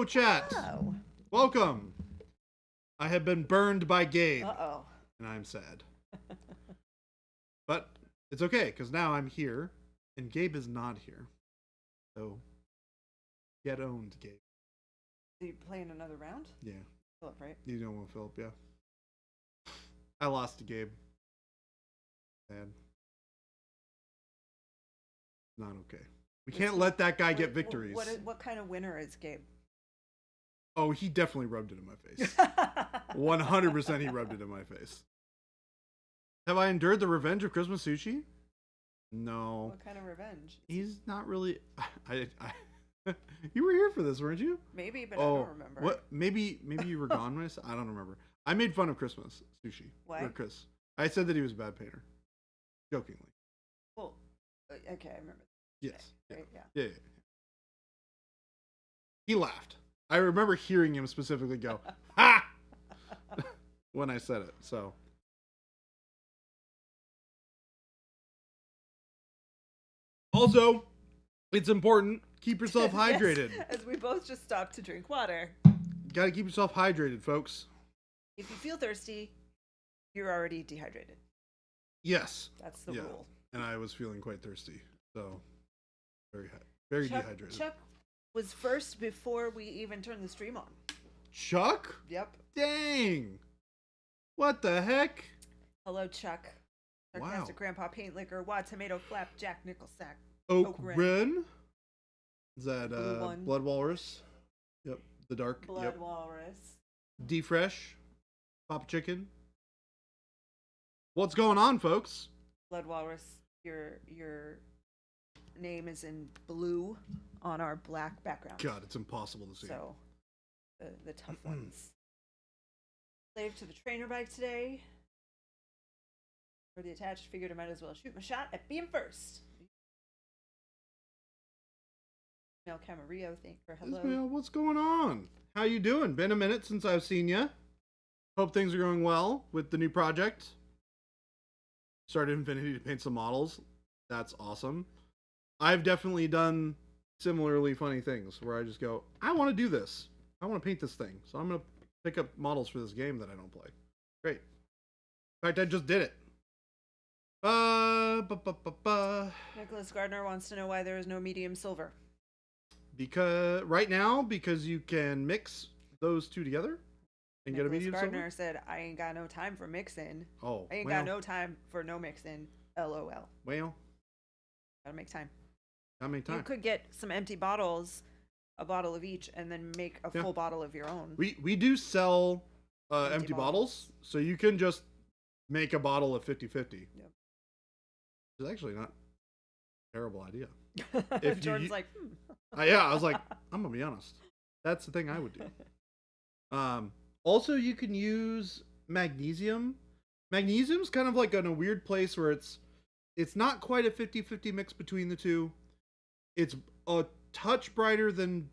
Hello, chat. Oh. Welcome. I have been burned by Gabe. Uh-oh. And I'm sad. But it's okay, because now I'm here, and Gabe is not here. So, get owned, Gabe. Are you playing another round? Yeah. Philip, right? You don't want Philip, yeah. I lost to Gabe. Sad. Not okay. We can't let that guy get victories. What kind of winner is Gabe? Oh, he definitely rubbed it in my face. 100% he rubbed it in my face. Have I endured the revenge of Christmas sushi? No. What kind of revenge? He's not really... You were here for this, weren't you? Maybe, but I don't remember. What? Maybe you were gone when I don't remember. I made fun of Christmas sushi. Why? Or Chris. I said that he was a bad painter. Jokingly. Well, okay, I remember. Yes. Right, Yeah. He laughed. I remember hearing him specifically go, ha! when I said it, so. Also, it's important, keep yourself hydrated. Yes, as we both just stopped to drink water. You gotta keep yourself hydrated, folks. If you feel thirsty, you're already dehydrated. Yes. That's the rule. And I was feeling quite thirsty, so very dehydrated. Chuck was first before we even turned the stream on. Chuck? Yep. Dang. What the heck? Hello, Chuck. Sarcastic Grandpa Paint Liquor, Wad Tomato Flap, Jack Nickelsack. Oak Ren. Is that one. Blood Walrus? Yep. The dark. Blood Walrus. D-Fresh. Papa Chicken. What's going on, folks? Blood Walrus, your name is in blue on our black background. God, it's impossible to see. So, the tough ones. Slave to the trainer bike today. For the attached, figured I might as well shoot my shot at being first. Mel Camarillo, thank you for hello. Ismail, what's going on? How you doing? Been a minute since I've seen you. Hope things are going well with the new project. Started Infinity to paint some models. That's awesome. I've definitely done similarly funny things where I just go, I want to do this. I want to paint this thing. So I'm going to pick up models for this game that I don't play. Great. In fact, I just did it. Nicholas Gardner wants to know why there is no medium silver. Because you can mix those two together and get a medium silver. Gardner said, I ain't got no time for mixing. Oh, I ain't got no time for no mixing. LOL. Well, gotta make time. Gotta make time. You could get some empty bottles, a bottle of each, and then make a full bottle of your own. We do sell empty bottles, so you can just make a bottle of 50-50. Yep. It's actually not a terrible idea. If Jordan's like, I was like, I'm gonna be honest. That's the thing I would do. Also, you can use magnesium. Magnesium's kind of like in a weird place where it's not quite a 50-50 mix between the two. It's a touch brighter than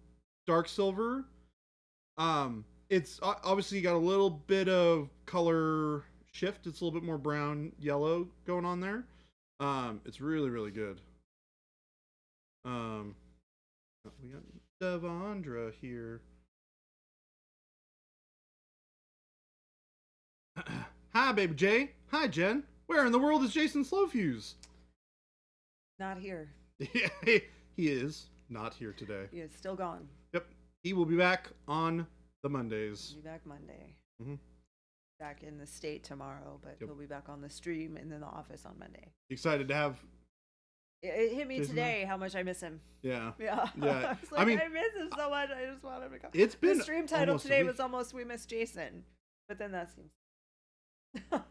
dark silver. It's obviously got a little bit of color shift. It's a little bit more brown, yellow going on there. It's really, really good. We got Devondra here. Hi, Baby J. Hi, Jen. Where in the world is Jason Slowfuse? Not here. He is not here today. He is still gone. Yep. He will be back on the Mondays. He'll be back Monday. Mm-hmm. Back in the state tomorrow, but he'll be back on the stream and in the office on Monday. Excited to have... It hit me Jason today how much I miss him. Yeah. Yeah. I was like, I miss him so much. I just want him to come. It's been the stream title today was almost "We Miss Jason," but then that seems.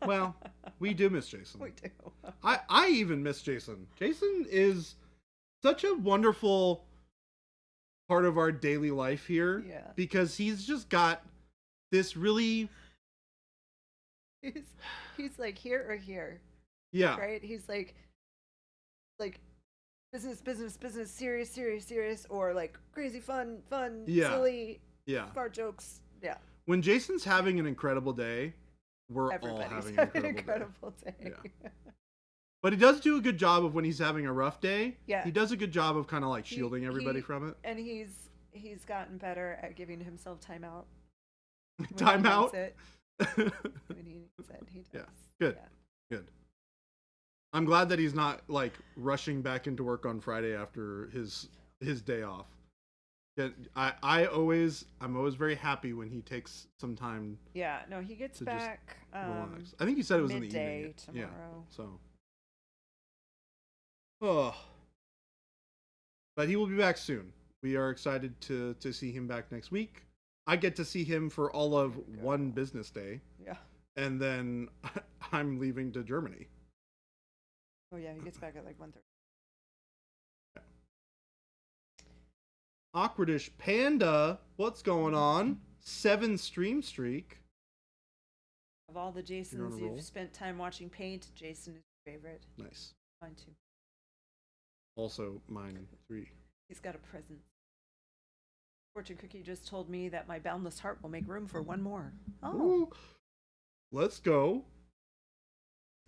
Well, we do miss Jason. We do. I even miss Jason. Jason is such a wonderful part of our daily life here. Yeah. Because he's just got this really. He's like here or here. Yeah. Right. He's like business, serious, or like crazy, fun, silly, fart jokes. Yeah. When Jason's having an incredible day, we're all having an incredible day. Yeah. But he does do a good job of when he's having a rough day. Yeah. He does a good job of kind of like shielding everybody from it. And he's he's gotten better at giving himself timeout. Timeout. When he needs it, he does. Yeah. Good. Yeah. Good. I'm glad that he's not like rushing back into work on Friday after his day off. I'm always very happy when he takes some time. Yeah, no, he gets back. Relax. I think he said it was in the midday evening. tomorrow. Yeah, so. Oh. But he will be back soon. We are excited to see him back next week. I get to see him for all of one business day. Yeah. And then I'm leaving to Germany. Oh yeah, he gets back at like 1:30. Awkwardish Panda, what's going on? 7 stream streak. Of all the Jasons you've spent time watching paint, Jason is your favorite. Nice. Mine too. Also mine 3. He's got a present. Fortune Cookie just told me that my boundless heart will make room for one more. Oh. Ooh. Let's go.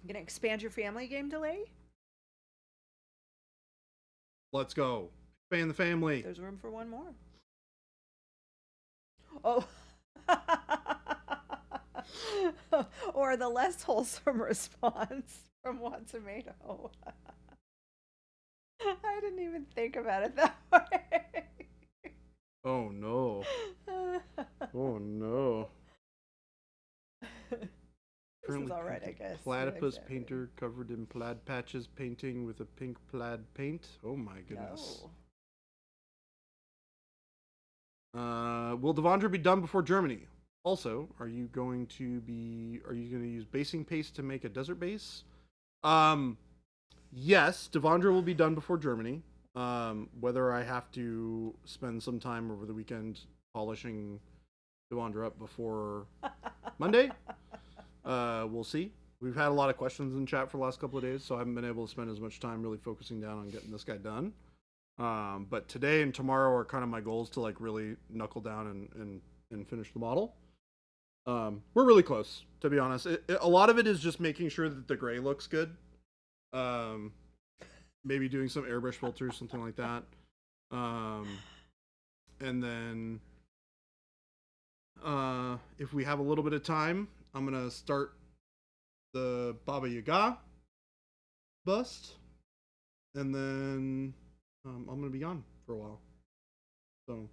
I'm gonna expand your family game delay? Let's go. Expand the family. There's room for one more. Oh. Or the less wholesome response from One Tomato. I didn't even think about it that way. Oh no. Oh no. This is all right, I guess. Platypus Exactly. painter covered in plaid patches painting with a pink plaid paint. Oh my goodness. No. Will Devondra be done before Germany? Also, are you going to use basing paste to make a desert base? Yes, Devondra will be done before Germany. Whether I have to spend some time over the weekend polishing Devondra up before Monday, we'll see. We've had a lot of questions in chat for the last couple of days, so I haven't been able to spend as much time really focusing down on getting this guy done. But today and tomorrow are kind of my goals to like really knuckle down and finish the model. We're really close, to be honest. A lot of it is just making sure that the gray looks good. Maybe doing some airbrush filters, something like that. And then if we have a little bit of time, I'm gonna start the Baba Yaga bust, and then I'm gonna be gone for a while. So,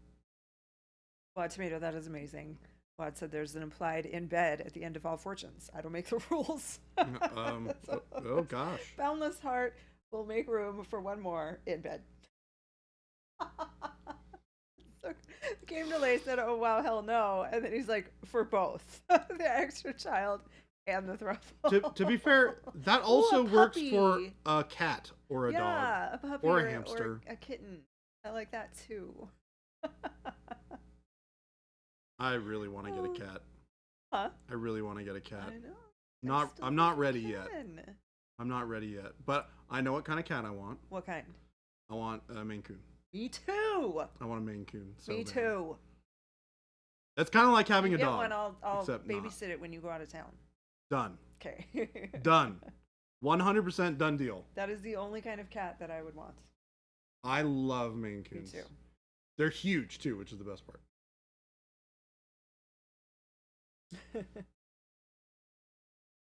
Well, Tomato, that is amazing. Wad said there's an implied in bed at the end of all fortunes. I don't make the rules. oh gosh. Boundless heart will make room for one more in bed. So, the game delay said, "Oh wow, hell no," and then he's like, "For both the extra child and the thruple." To be fair, that also works puppy. for a cat or a dog a puppy or a hamster or a kitten. I like that too. I really want to get a cat. Huh? I really want to get a cat. I know. I'm not ready yet. I'm not ready yet, but I know what kind of cat I want. What kind? I want a Maine Coon. Me too. I want a Maine Coon. So Me bad. too. It's kind of like having You a get dog. one, I'll except babysit not. it when you go out of town. Done. Okay. Done. 100% done deal. That is the only kind of cat that I would want. I love Maine Coons. Me too. They're huge too, which is the best part.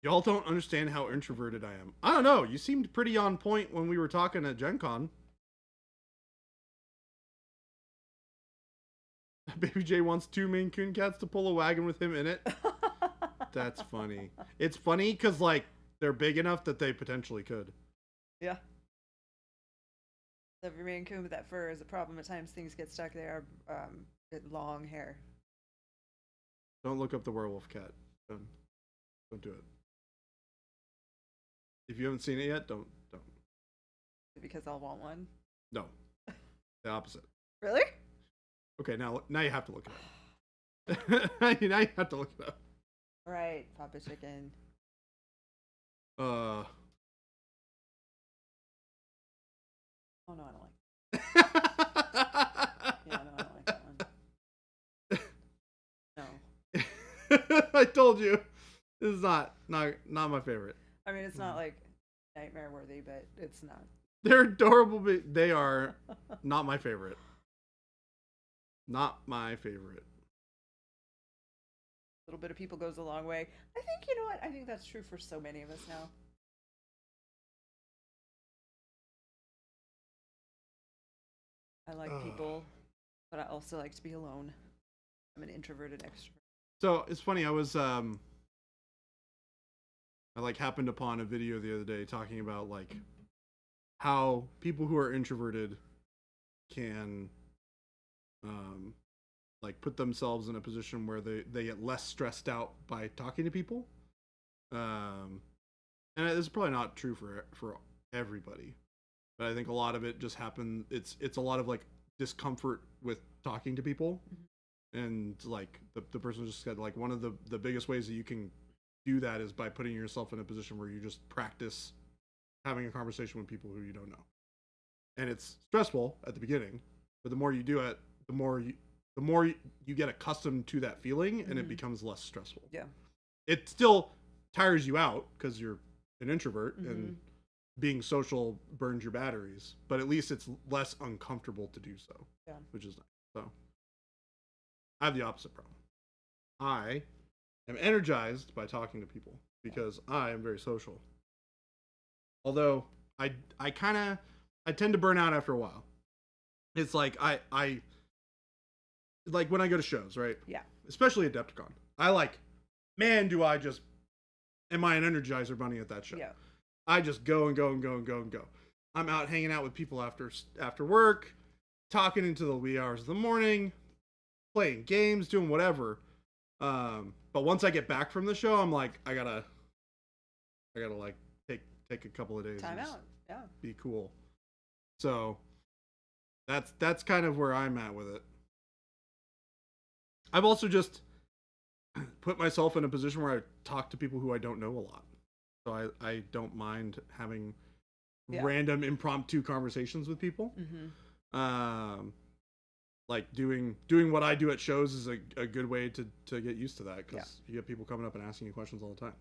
Y'all don't understand how introverted I am. I don't know. You seemed pretty on point when we were talking at Gen Con. Baby J wants 2 Maine Coon cats to pull a wagon with him in it. That's funny. It's funny because, like, they're big enough that they potentially could. Yeah. Love your Maine Coon, but that fur is a problem. At times things get stuck there. Long hair. Don't look up the werewolf cat. Don't do it. If you haven't seen it yet, don't. Because I'll want one. No. The opposite. Really? Okay, now you have to look it up. Now you have to look it up. All right, Papa Chicken. Oh no, I don't like that. Yeah, no, I don't like that one. No. I told you, this is not my favorite. I mean, it's not like nightmare worthy, but it's not. They're adorable, but they are not my favorite. Not my favorite. A little bit of people goes a long way. I think, you know what? I think that's true for so many of us now. I like Ugh. people, but I also like to be alone. I'm an introverted extrovert. So it's funny. I like happened upon a video the other day talking about like how people who are introverted can like put themselves in a position where they get less stressed out by talking to people. Um, and this is probably not true for everybody, but I think a lot of it just happens. It's a lot of like discomfort with talking to people, and like the person just said like one of the biggest ways that you can do that is by putting yourself in a position where you just practice having a conversation with people who you don't know, and it's stressful at the beginning, but the more you do it, the more you get accustomed to that feeling, and it becomes less stressful. Yeah. It still tires you out because you're an introvert and being social burns your batteries, but at least it's less uncomfortable to do so. Yeah. Which is nice. So I have the opposite problem. I am energized by talking to people because I am very social. Although I kind of I tend to burn out after a while. It's like I like when I go to shows, right? Yeah. Especially Adepticon. I like, man, do I just am I an Energizer Bunny at that show? Yeah. I just go and go and go and go and go. I'm out hanging out with people after work, talking into the wee hours of the morning, playing games, doing whatever. But once I get back from the show, I'm like, I gotta like take a couple of days. Time out. Yeah. Be cool. So that's kind of where I'm at with it. I've also just put myself in a position where I talk to people who I don't know a lot. So I don't mind having random impromptu conversations with people. Like doing what I do at shows is a good way to get used to that because you get people coming up and asking you questions all the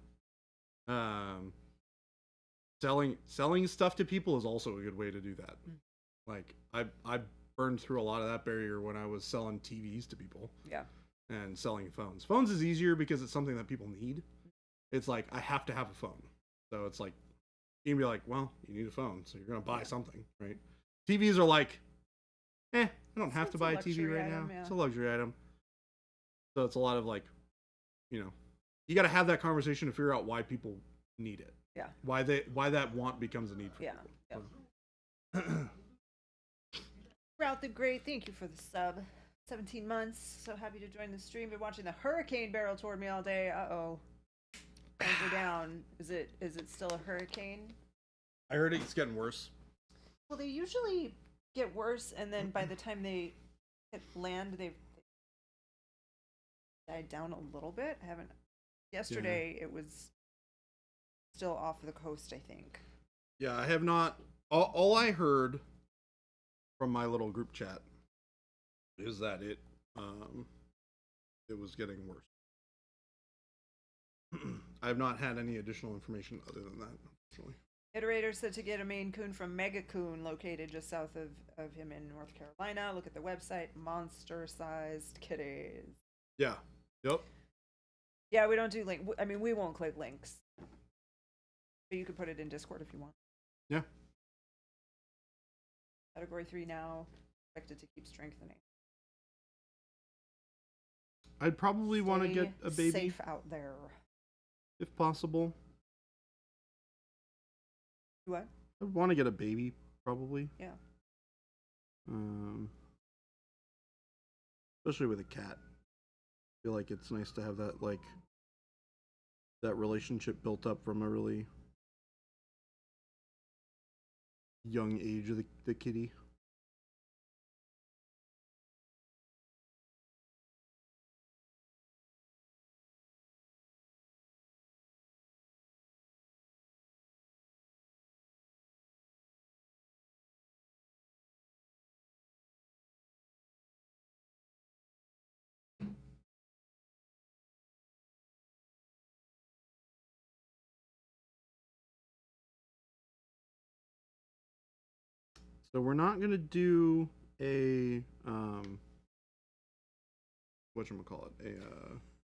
time. Selling stuff to people is also a good way to do that. Like I burned through a lot of that barrier when I was selling TVs to people. Yeah. And selling phones. Phones is easier because it's something that people need. It's like I have to have a phone. So it's like you can be like, well, you need a phone, so you're gonna buy something, right? TVs are like, I don't have to buy a TV right now. It's a luxury item. So it's a lot of like, you got to have that conversation to figure out why people need it. Yeah. Why that want becomes a need for people. Yeah. Route the Great, thank you for the sub. 17 months. So happy to join the stream. Been watching the hurricane barrel toward me all day. Uh-oh. Anchor down. Is it still a hurricane? I heard it's getting worse. Well, they usually get worse, and then by the time they hit land, they've died down a little bit. I haven't. Yesterday, it was still off the coast, I think. Yeah, I have not. All I heard from my little group chat is that it was getting worse. I have not had any additional information other than that, unfortunately. Iterator said to get a Maine Coon from Mega Coon, located just south of him in North Carolina. Look at the website. Monster-sized kitties. Yeah. Yep. Yeah, we don't do link. I mean, we won't click links. But you can put it in Discord if you want. Yeah. Category 3 now. Expected to keep strengthening. I'd probably want to get a baby. Safe out there. If possible. What? I'd want to get a baby, probably. Yeah. Especially with a cat. I feel like it's nice to have that, like, that relationship built up from a really young age of the kitty. So we're not gonna do a whatchamacallit,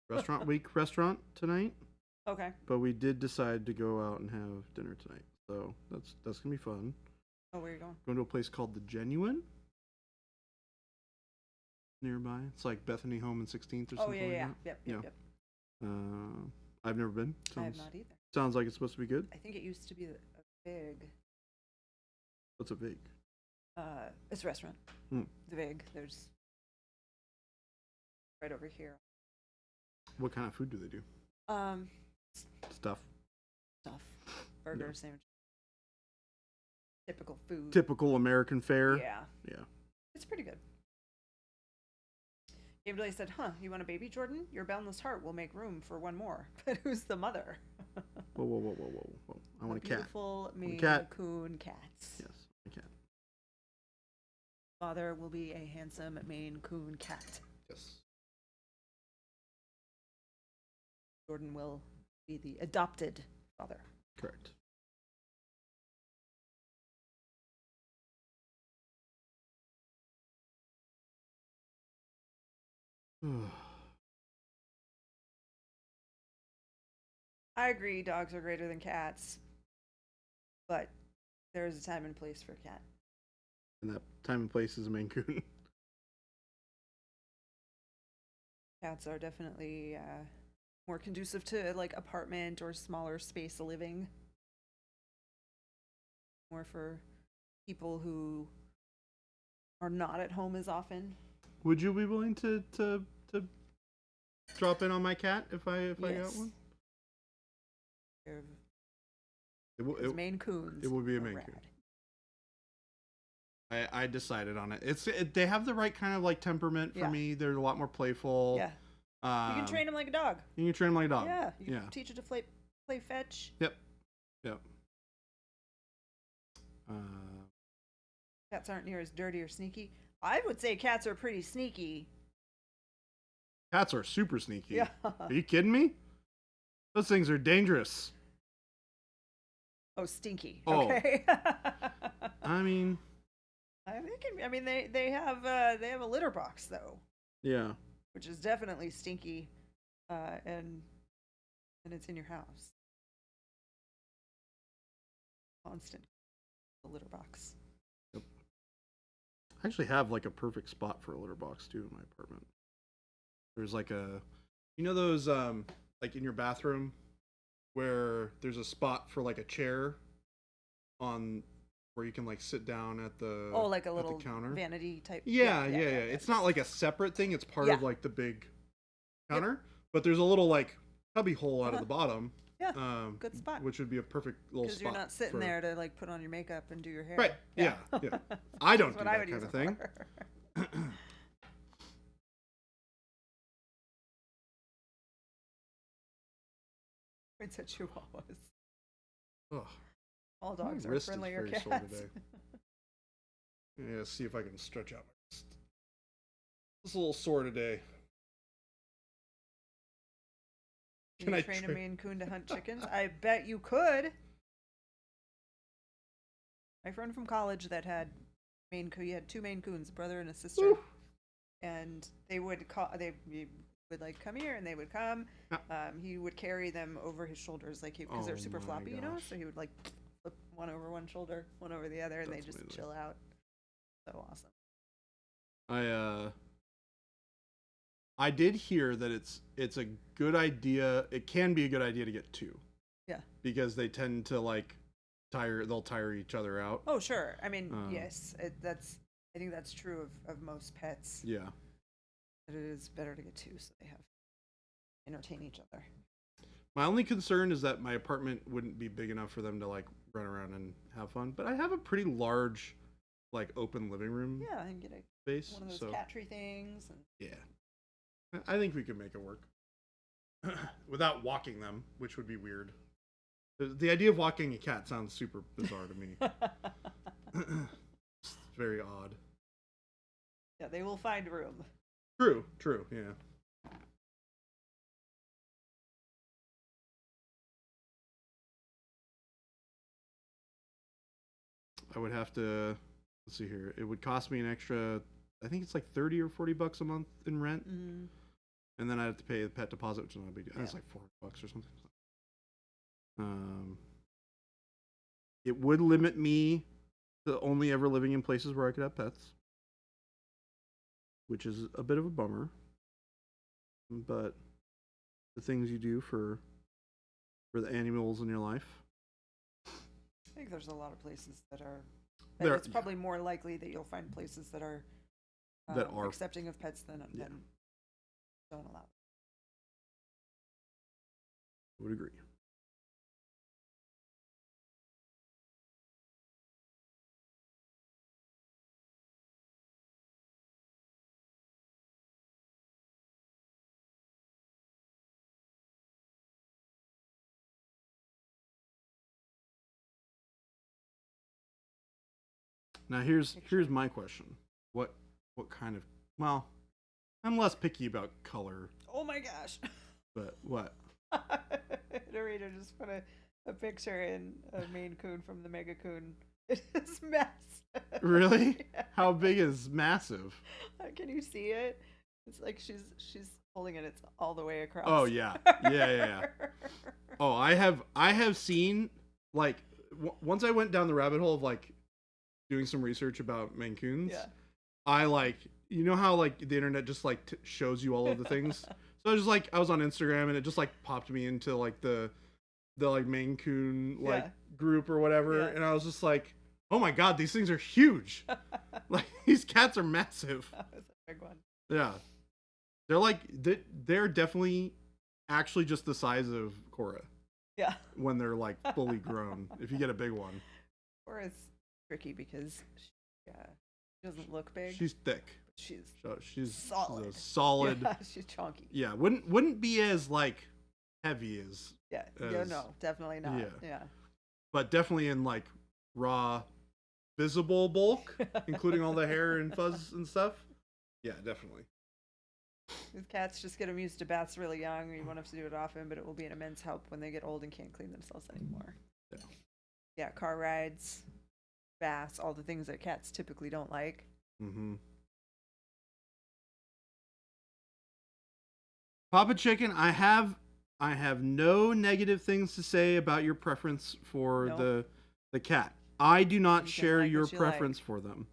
restaurant week restaurant tonight. Okay. But we did decide to go out and have dinner tonight. So that's gonna be fun. Oh, where are you going? Going to a place called The Genuine nearby. It's like Bethany Home and 16th or Oh, something yeah. like that. Yep. I've never been. I have not either. Sounds like it's supposed to be good. I think it used to be a Vig. What's a Vig? It's a restaurant. Hmm. The Vig. There's right over here. What kind of food do they do? Stuff. Burgers, sandwiches. Typical food. Typical American fare. Yeah. Yeah. It's pretty good. Game Delay said, you want a baby, Jordan? Your boundless heart will make room for one more. But who's the mother? Whoa. I want a cat. Beautiful Maine Coon cats. Yes, a cat. Father will be a handsome Maine Coon cat. Yes. Jordan will be the adopted father. Correct. I agree, dogs are greater than cats, but there is a time and place for a cat. And that time and place is a Maine Coon. Cats are definitely more conducive to like apartment or smaller space living. More for people who are not at home as often. Would you be willing to drop in on my cat if I got one? Maine Coons. It would be a Maine Coon. I decided on it. They have the right kind of like temperament for me. They're a lot more playful. Yeah. You can train them like a dog. You can train them like a dog. Yeah. You can teach it to play fetch. Yep. Cats aren't near as dirty or sneaky. I would say cats are pretty sneaky. Cats are super sneaky. Yeah. Are you kidding me? Those things are dangerous. Oh, stinky. Oh. Okay. I mean, they have a litter box though. Yeah. Which is definitely stinky, and it's in your house. Constant. The litter box. Yep. I actually have like a perfect spot for a litter box too in my apartment. There's like those like in your bathroom where there's a spot for like a chair on where you can like sit down at the like a little counter. Vanity type. Yeah. It's not like a separate thing. It's part of like the big counter, but there's a little like cubby hole out of the bottom. Yeah. Good spot. Which would be a perfect little spot. Because you're not sitting there to like put on your makeup and do your hair. Right. Yeah. I don't do that kind of thing. It's a chihuahuas. Oh. All dogs are friendlier cats. Yeah, see if I can stretch out my wrist. It's a little sore today. Can I train a Maine Coon to hunt chickens? I bet you could. My friend from college that had Maine Coon, he had 2 Maine Coons, a brother and a sister. Woo! And they would like come here, and they would come. He would carry them over his shoulders, like because they're super floppy, you know. So he would like flip one over one shoulder, one over the other, and they just chill out. So awesome. I did hear that it's a good idea. It can be a good idea to get 2. Yeah. Because they tend to like they'll tire each other out. Oh sure. I mean, yes, I think that's true of most pets. Yeah. But it is better to get 2 so they have entertain each other. My only concern is that my apartment wouldn't be big enough for them to like run around and have fun. But I have a pretty large, like open living room. Yeah, and get space. One of those cat tree things. And... Yeah, I think we could make it work without walking them, which would be weird. The idea of walking a cat sounds super bizarre to me. It's very odd. Yeah, they will find room. True, yeah. I would have to, let's see here. It would cost me an extra, I think it's like $30 or $40 a month in rent. Mm-hmm. and then I have to pay the pet deposit, which is not a big deal. Yeah. It's like $400 or something. It would limit me to only ever living in places where I could have pets, which is a bit of a bummer. But the things you do for the animals in your life. I think there's a lot of places that are. There- It's probably more likely that you'll find places that are accepting of pets than don't allow it. I would agree. Now here's my question. What kind of, well, I'm less picky about color, Oh my gosh. but what? Narrator just put a picture in a Maine Coon from the Mega Coon. It is massive. Really? Yeah. How big is massive? Can you see it? It's like she's holding it. It's all the way across. Oh yeah. Yeah. Oh, I have seen, like, once I went down the rabbit hole of like doing some research about Maine Coons. Yeah. I like, you know how like the internet just like shows you all of the things. So I was just like, I was on Instagram and it just like popped me into like the like Maine Coon like group or whatever, and I was just like, oh my god, these things are huge. Like these cats are massive. That was a big one. Yeah, they're like they're definitely actually just the size of Cora. Yeah. When they're like fully grown, if you get a big one. Cora's tricky because she doesn't look big. She's thick. But she's solid. She's a solid. Yeah, she's chunky. Yeah, wouldn't be as like heavy as. Yeah. As, no, definitely not. Yeah. But definitely in like raw, visible bulk, including all the hair and fuzz and stuff. Yeah, definitely. With cats, just get them used to baths really young. You won't have to do it often, but it will be an immense help when they get old and can't clean themselves anymore. Yeah. Yeah, car rides, baths, all the things that cats typically don't like. Mm-hmm. Papa Chicken, I have no negative things to say about your preference for the cat. I do not share your preference for them.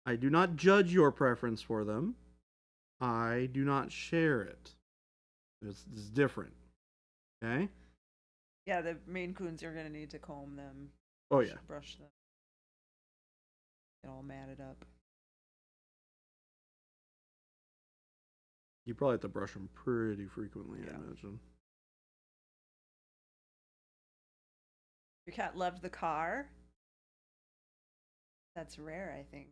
I do not judge your preference for them. I do not share it. It's different. Okay? Yeah, the Maine Coons are going to need to comb them. Oh, yeah. Brush them. Get all matted up. You probably have to brush them pretty frequently, I imagine. Your cat loved the car? That's rare, I think.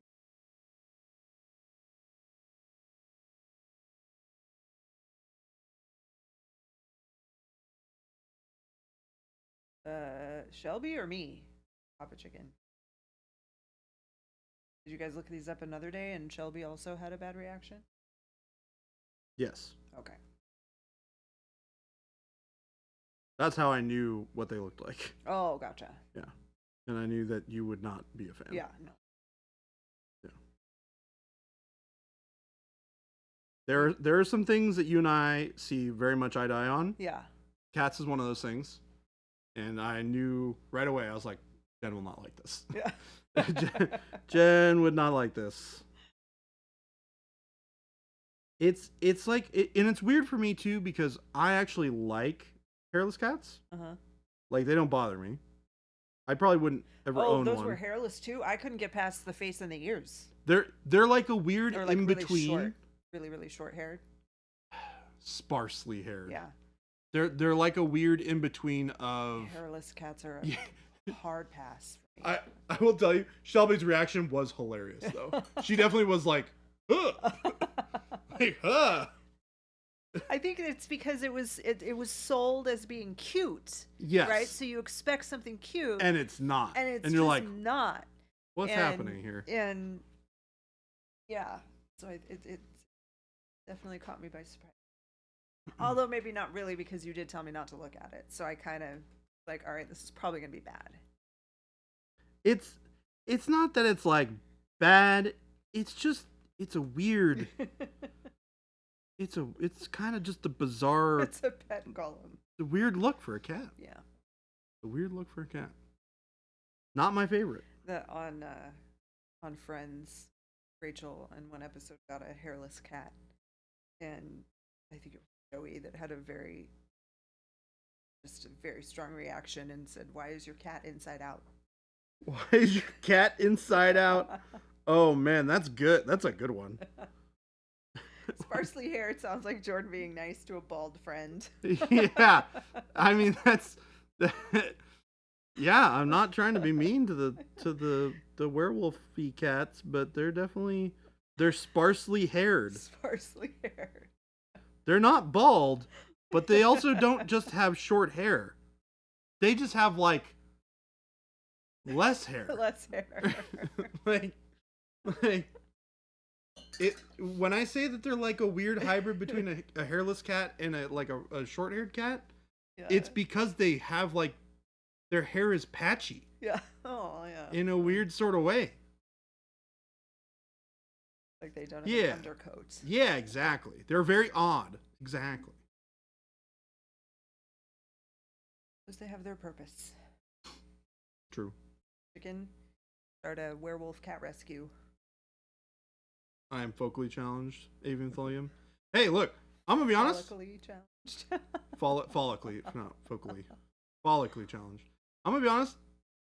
Shelby or me? Papa Chicken. Did you guys look these up another day and Shelby also had a bad reaction? Yes. Okay. That's how I knew what they looked like. Oh, gotcha. Yeah. And I knew that you would not be a fan. Yeah, no. Yeah. There are some things that you and I see very much eye to eye on. Yeah. Cats is one of those things. And I knew right away, I was like, Jen will not like this. Yeah. Jen would not like this. It's like, and it's weird for me too, because I actually like hairless cats. Uh-huh. Like, they don't bother me. I probably wouldn't ever own one. Oh, those were hairless too? I couldn't get past the face and the ears. They're like a weird They're like in between. Really short haired. Sparsely haired. Yeah. They're like a weird in between of hairless cats are a hard pass for me. I will tell you, Shelby's reaction was hilarious though. She definitely was like, like, I think it's because it was sold as being cute. Yes. Right? So you expect something cute. And it's not. And you're just like, not. What's happening here? And yeah. So it definitely caught me by surprise. Although maybe not really, because you did tell me not to look at it. So I kind of like, all right, this is probably going to be bad. It's not that it's like bad. It's just, it's a weird, it's kind of just a bizarre, It's a pet column. a weird look for a cat. Yeah. A weird look for a cat. Not my favorite. On Friends, Rachel in one episode got a hairless cat, and I think it was Joey that had just a very strong reaction and said, "Why is your cat inside out?" Why is your cat inside out? Oh man, that's good. That's a good one. Sparsely haired sounds like Jordan being nice to a bald friend. Yeah, I mean that's. Yeah, I'm not trying to be mean to the werewolfy cats, but they're sparsely haired. Sparsely haired. They're not bald, but they also don't just have short hair. They just have like less hair. Less hair. like it when I say that they're like a weird hybrid between a hairless cat and a short-haired cat, Yeah. it's because they have like their hair is patchy. Yeah. Oh, yeah. In a weird sort of way. Like they don't have an undercoat. Yeah, exactly. They're very odd. Exactly. Because they have their purpose. True. Chicken, start a werewolf cat rescue. I am focally challenged, avian tholium. Hey, look, I'm gonna be honest. Follically challenged. Follically, not focally. Follically challenged. I'm gonna be honest.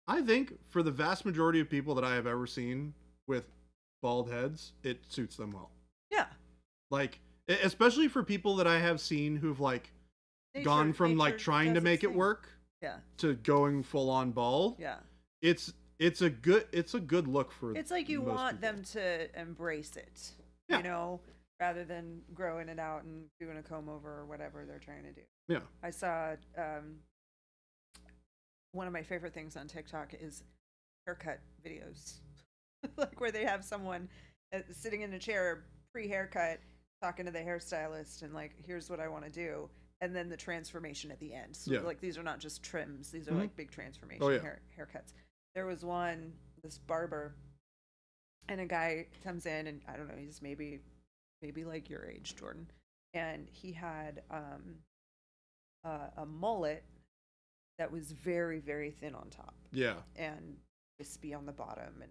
I think for the vast majority of people that I have ever seen with bald heads, it suits them well. Yeah. Like, especially for people that I have seen who've like gone from like trying to make it work, yeah, to going full on bald. Yeah. It's a good look for. It's like you want people. them to embrace it, Yeah. you know, rather than growing it out and doing a comb over or whatever they're trying to do. Yeah. I saw one of my favorite things on TikTok is haircut videos, like where they have someone sitting in a chair pre-haircut talking to the hairstylist and like, here's what I want to do, and then the transformation at the end. So like these are not just trims; these are like big transformation haircuts. There was this barber, and a guy comes in, and I don't know, he's maybe like your age, Jordan, and he had a mullet that was very, very thin on top. Yeah. And crispy on the bottom,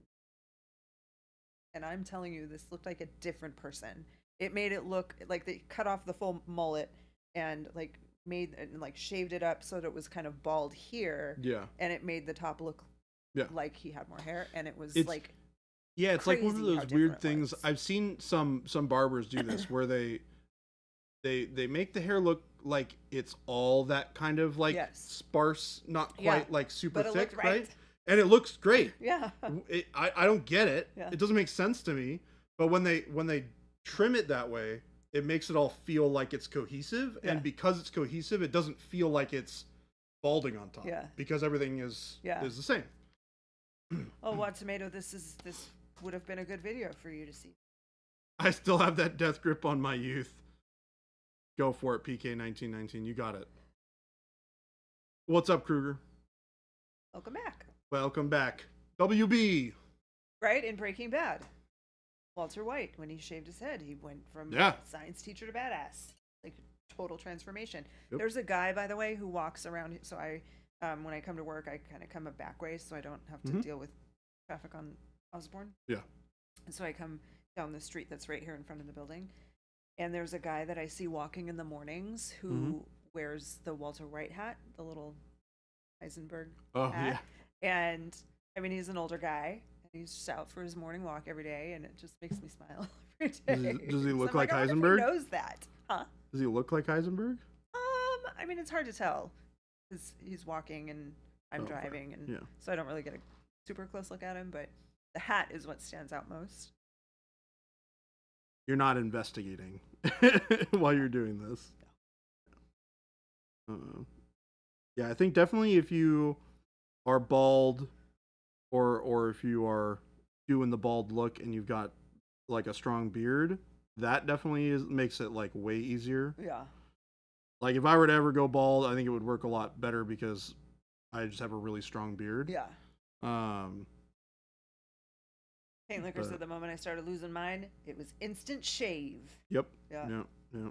and I'm telling you, this looked like a different person. It made it look like they cut off the full mullet and like shaved it up so that it was kind of bald here. Yeah. And it made the top look like he had more hair, and it's like it's like one of those weird things. I've seen some barbers do this where they make the hair look like it's all that kind of like sparse, not quite like super thick, right? And it looks great. Yeah. I don't get it. Yeah. It doesn't make sense to me. But when they trim it that way, it makes it all feel like it's cohesive. Yeah. And because it's cohesive, it doesn't feel like it's balding on top. Yeah. Because everything is the same. Oh, what tomato? This would have been a good video for you to see. I still have that death grip on my youth. Go for it, PK1919. You got it. What's up, Kruger? Welcome back. Welcome back. WB. Right, in Breaking Bad. Walter White, when he shaved his head, he went from science teacher to badass. Like, total transformation. Yep. There's a guy, by the way, who walks around. So when I come to work, I kind of come a back way so I don't have to deal with traffic on Osborne. Yeah. And so I come down the street that's right here in front of the building. And there's a guy that I see walking in the mornings who wears the Walter White hat, the little Heisenberg hat. Yeah. And I mean, he's an older guy, and he's just out for his morning walk every day, and it just makes me smile every day. Does he look so like I Heisenberg? He knows that, huh? Does he look like Heisenberg? I mean, it's hard to tell because he's walking and I'm driving, and so I don't really get a super close look at him. But the hat is what stands out most. You're not investigating while you're doing this. Yeah, I think definitely if you are bald or if you are doing the bald look and you've got like a strong beard, that definitely makes it like way easier. Yeah. Like if I were to ever go bald, I think it would work a lot better because I just have a really strong beard. Yeah. Paint Liquor said the moment I started losing mine, it was instant shave. Yep. Yeah. Yeah.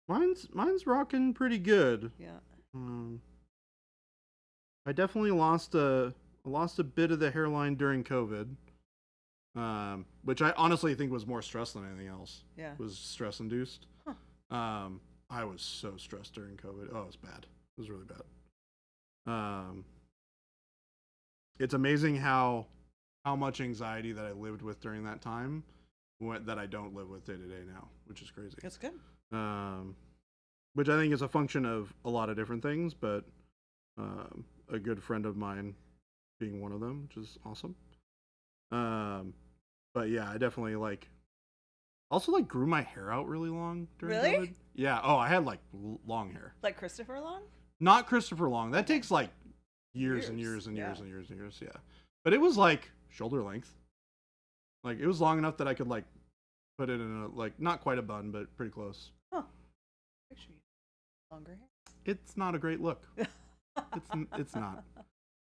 Mine's rocking pretty good. Yeah. Um, I definitely lost a bit of the hairline during COVID. Which I honestly think was more stress than anything else. Yeah. Was stress induced. Huh. I was so stressed during COVID. Oh, it was bad. It was really bad. It's amazing how much anxiety that I lived with during that time that I don't live with day to day now, which is crazy. That's good. Which I think is a function of a lot of different things, but a good friend of mine being one of them, which is awesome. But yeah, I definitely also grew my hair out really long during Really? COVID. Yeah. Oh, I had long hair. Like Christopher Long? Not Christopher Long. That takes years and years and years and years and years. Yeah. But it was shoulder length. It was long enough that I could put it in a not quite a bun, but pretty close. Huh. Picture you longer hair. It's not a great look. It's not.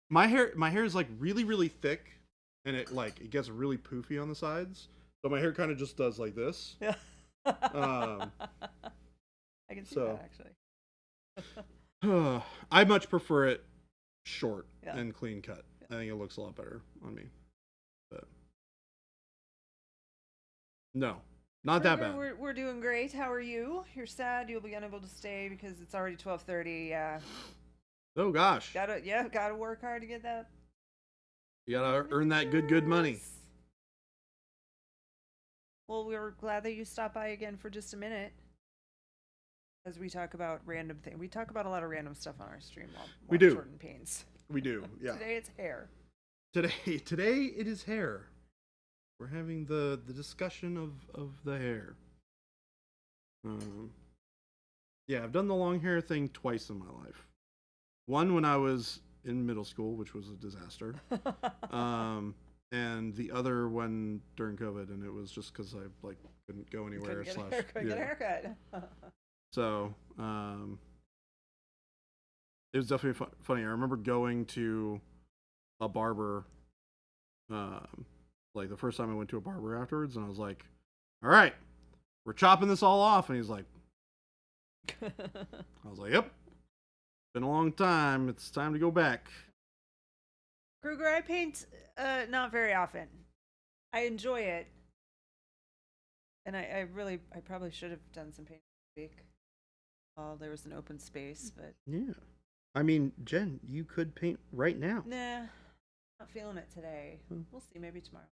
My hair is really really thick, and it gets really poofy on the sides. So my hair kind of just does like this. Yeah. I can see that actually. I much prefer it short Yeah. and clean cut. Yeah. I think it looks a lot better on me. But no, not that bad. We're doing great. How are you? You're sad you'll be unable to stay because it's already 12:30. Yeah. Oh gosh. Gotta work hard to get that. You gotta earn that good money. Yes. Well, we're glad that you stopped by again for just a minute. As we talk about random things. We talk about a lot of random stuff on our stream while We do. Jordan paints. We do, yeah. Today it's hair. Today it is hair. We're having the discussion of the hair. Yeah, I've done the long hair thing twice in my life. One when I was in middle school, which was a disaster. And the other one during COVID, and it was just because I couldn't go anywhere. Couldn't get a haircut. So it was definitely funny. I remember going to a barber, the first time I went to a barber afterwards, and I was like, "All right, we're chopping this all off," and he's like, "I was like, yep, been a long time. It's time to go back." Kruger, I paint not very often. I enjoy it. And I probably should have done some painting this week while there was an open space, but Yeah. I mean, Jen, you could paint right now. nah, not feeling it today. Hmm. We'll see, maybe tomorrow.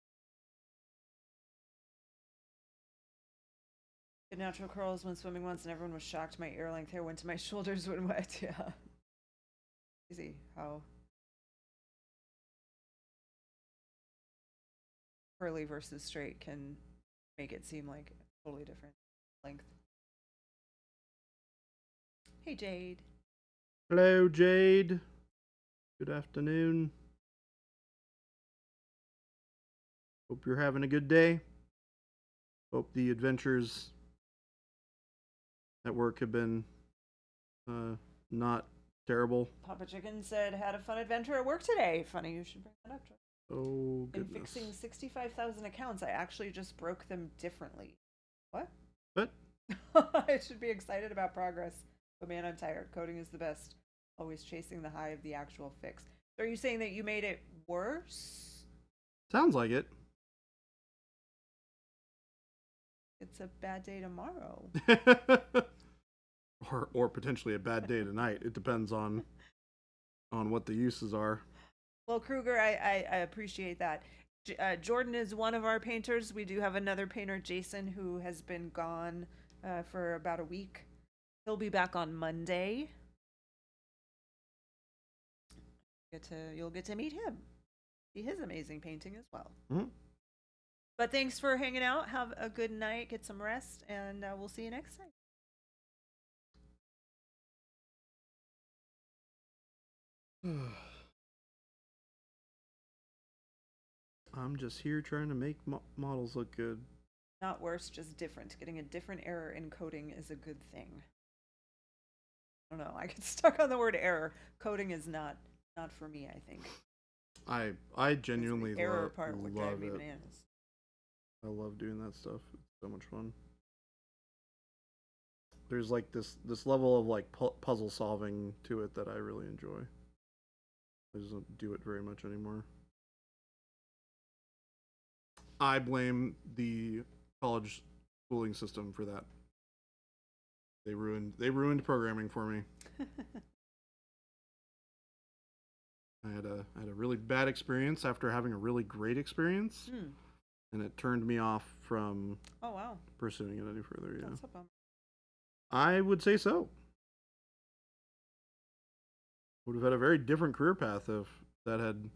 Did natural curls when swimming once, and everyone was shocked my ear length hair went to my shoulders when wet. Yeah. Easy how curly versus straight can make it seem like a totally different length. Hey, Jade. Hello, Jade. Good afternoon. Hope you're having a good day. Hope the adventures at work have been not terrible. Papa Chicken said, had a fun adventure at work today. Funny you should bring that up. Oh, In goodness. fixing 65,000 accounts, I actually just broke them differently. What? What? I should be excited about progress. But man, I'm tired. Coding is the best. Always chasing the high of the actual fix. So are you saying that you made it worse? Sounds like it. It's a bad day tomorrow. or potentially a bad day tonight. It depends on what the uses are. Well, Kruger, I appreciate that. Jordan is one of our painters. We do have another painter, Jason, who has been gone for about a week. He'll be back on Monday. You'll get to meet him. See his amazing painting as well. Mm-hmm. But thanks for hanging out. Have a good night. Get some rest, and we'll see you next time. I'm just here trying to make models look good. Not worse, just different. Getting a different error in coding is a good thing. I don't know. I get stuck on the word error. Coding is not for me, I think. I genuinely the error part would drive love me it. bananas. I love doing that stuff. It's so much fun. there's like this level of like puzzle solving to it that I really enjoy. I just don't do it very much anymore. I blame the college schooling system for that. They ruined programming for me. I had a really bad experience after having a really great experience, and it turned me off from pursuing it any further. Yeah, that's a bummer. I would say so. Would have had a very different career path if that had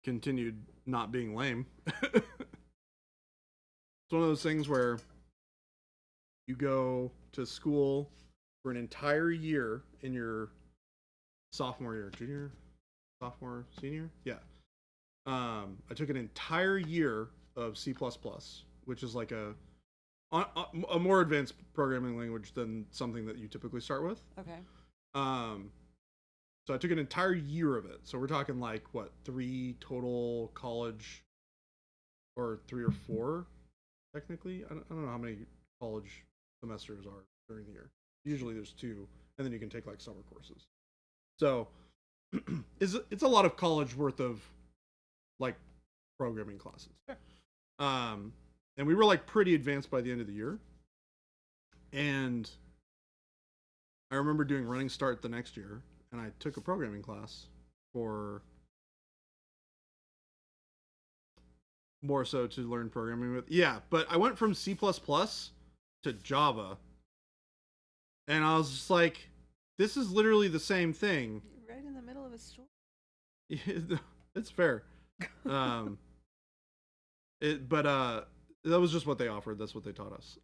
continued not being lame. It's one of those things where you go to school for an entire year in your sophomore year, junior, sophomore, senior. Yeah. I took an entire year of C++, which is like a more advanced programming language than something that you typically start with. Okay. So I took an entire year of it. So we're talking like what, 3 total college, or 3 or 4 technically. I don't know how many college semesters are during the year. Usually there's 2, and then you can take like summer courses. So it's a lot of college worth of like programming classes. Sure. And we were like pretty advanced by the end of the year. And I remember doing running start the next year, and I took a programming class for more so to learn programming with. Yeah, but I went from C++ to Java, and I was just like, this is literally the same thing. You're right in the middle of a story. It's fair. That was just what they offered. That's what they taught us.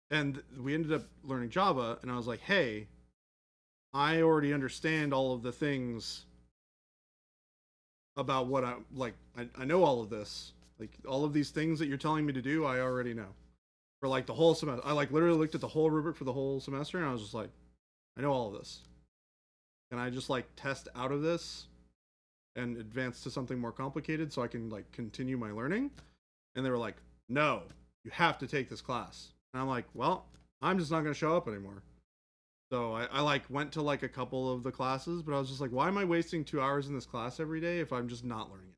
And we ended up learning Java, and I was like, hey, I already understand all of the things about what I like. I know all of this. Like, all of these things that you're telling me to do, I already know. For like the whole semester. I like literally looked at the whole rubric for the whole semester, and I was just like, I know all of this. Can I just like test out of this and advance to something more complicated so I can like continue my learning? And they were like, no, you have to take this class. And I'm like, well, I'm just not going to show up anymore. So I like went to like a couple of the classes, but I was just like, why am I wasting 2 hours in this class every day if I'm just not learning it?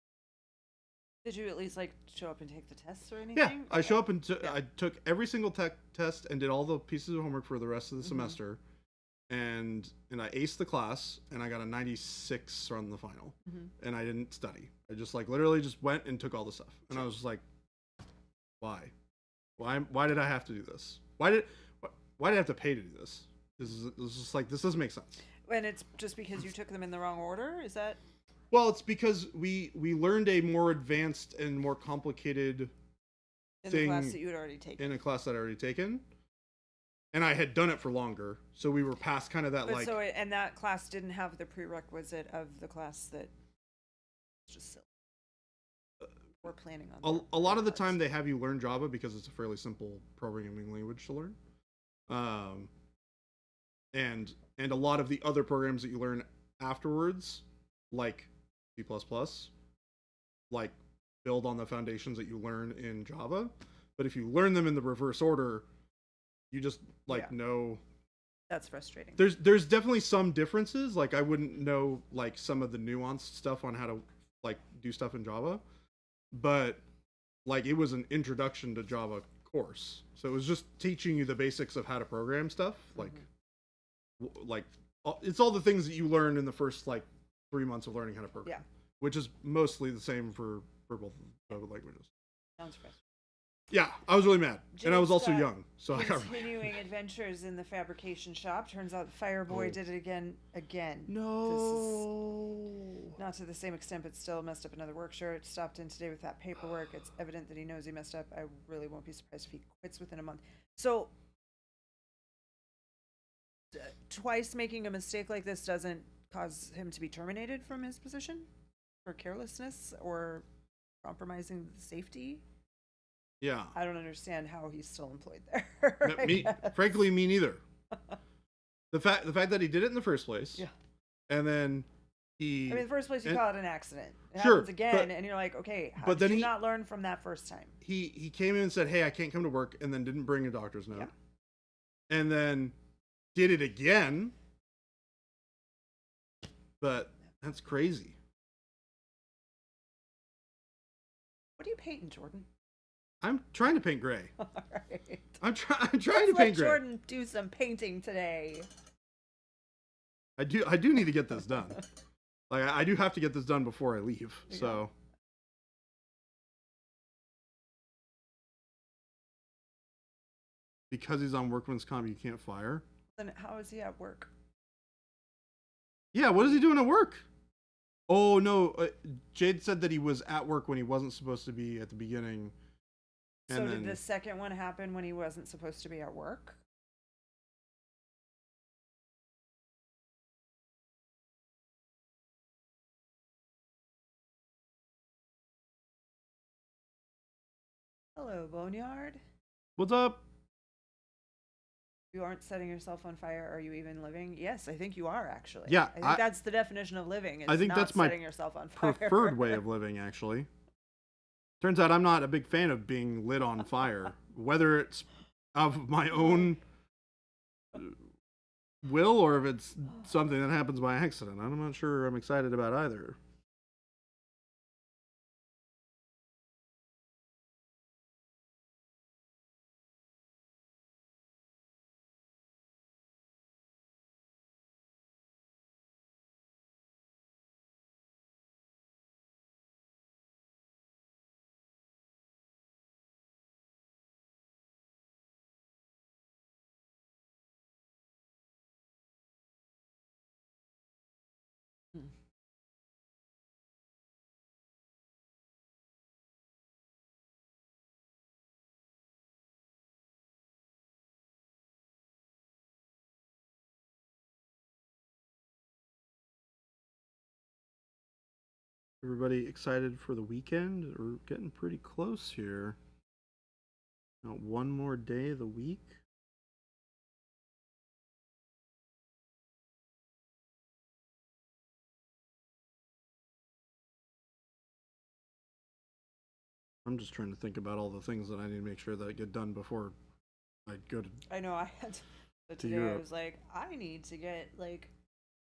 Did you at least like show up and take the tests or anything? Yeah, I show up and I took every single test and did all the pieces of homework for the rest of the semester. And I aced the class, and I got a 96 on the final. And I didn't study. I just like literally just went and took all the stuff. And I was just like, why did I have to do this? Why did I have to pay to do this? This is just like, this doesn't make sense. And it's just because you took them in the wrong order? Is that? Well, it's because we learned a more advanced and more complicated thing in the class that you had already taken. In a class that I already taken. And I had done it for longer, so we were past kind of that but and that class didn't have the prerequisite of the class that was just silly. We're planning on a lot of the time they have you learn Java because it's a fairly simple programming language to learn. And a lot of the other programs that you learn afterwards, like C++, like build on the foundations that you learn in Java. But if you learn them in the reverse order, you just know. That's frustrating. There's definitely some differences. Like I wouldn't know like some of the nuanced stuff on how to like do stuff in Java, but like it was an introduction to Java course, so it was just teaching you the basics of how to program stuff. Like it's all the things that you learn in the first like 3 months of learning how to program. Yeah, which is mostly the same for both languages. Sounds frustrating. Yeah, I was really mad, and I was also young, so I got continuing adventures in the fabrication shop. Turns out Fireboy did it again. No, not to the same extent, but still messed up another work shirt. Stopped in today with that paperwork. It's evident that he knows he messed up. I really won't be surprised if he quits within a month. So twice making a mistake like this doesn't cause him to be terminated from his position for carelessness or compromising the safety. Yeah, I don't understand how he's still employed there. Frankly, me neither. The fact that he did it in the first place, and then in the first place you call it an accident. It sure, happens again, and you're like, okay, how did you not learn from that first time? He came in and said, "Hey, I can't come to work," and then didn't bring a doctor's note. and then did it again. But that's crazy. What are you painting, Jordan? I'm trying to paint gray. All right. I'm trying to Let's paint let gray. Jordan do some painting today. I do need to get this done. Like I do have to get this done before I leave. So because he's on workman's comp, you can't fire. Then how is he at work? Yeah, what is he doing at work? Oh no, Jade said that he was at work when he wasn't supposed to be at the beginning. So did the second one happen when he wasn't supposed to be at work? Hello, Boneyard. What's up? You aren't setting yourself on fire. Are you even living? Yes, I think you are actually. Yeah, I think that's the definition of living. I think not that's my setting yourself on fire. preferred way of living, actually. Turns out I'm not a big fan of being lit on fire, whether it's of my own will or if it's something that happens by accident. I'm not sure I'm excited about either. Everybody excited for the weekend? We're getting pretty close here. Now, one more day of the week. I'm just trying to think about all the things that I need to make sure that I get done before I go to. I know I had to today. Europe. I was like, I need to get like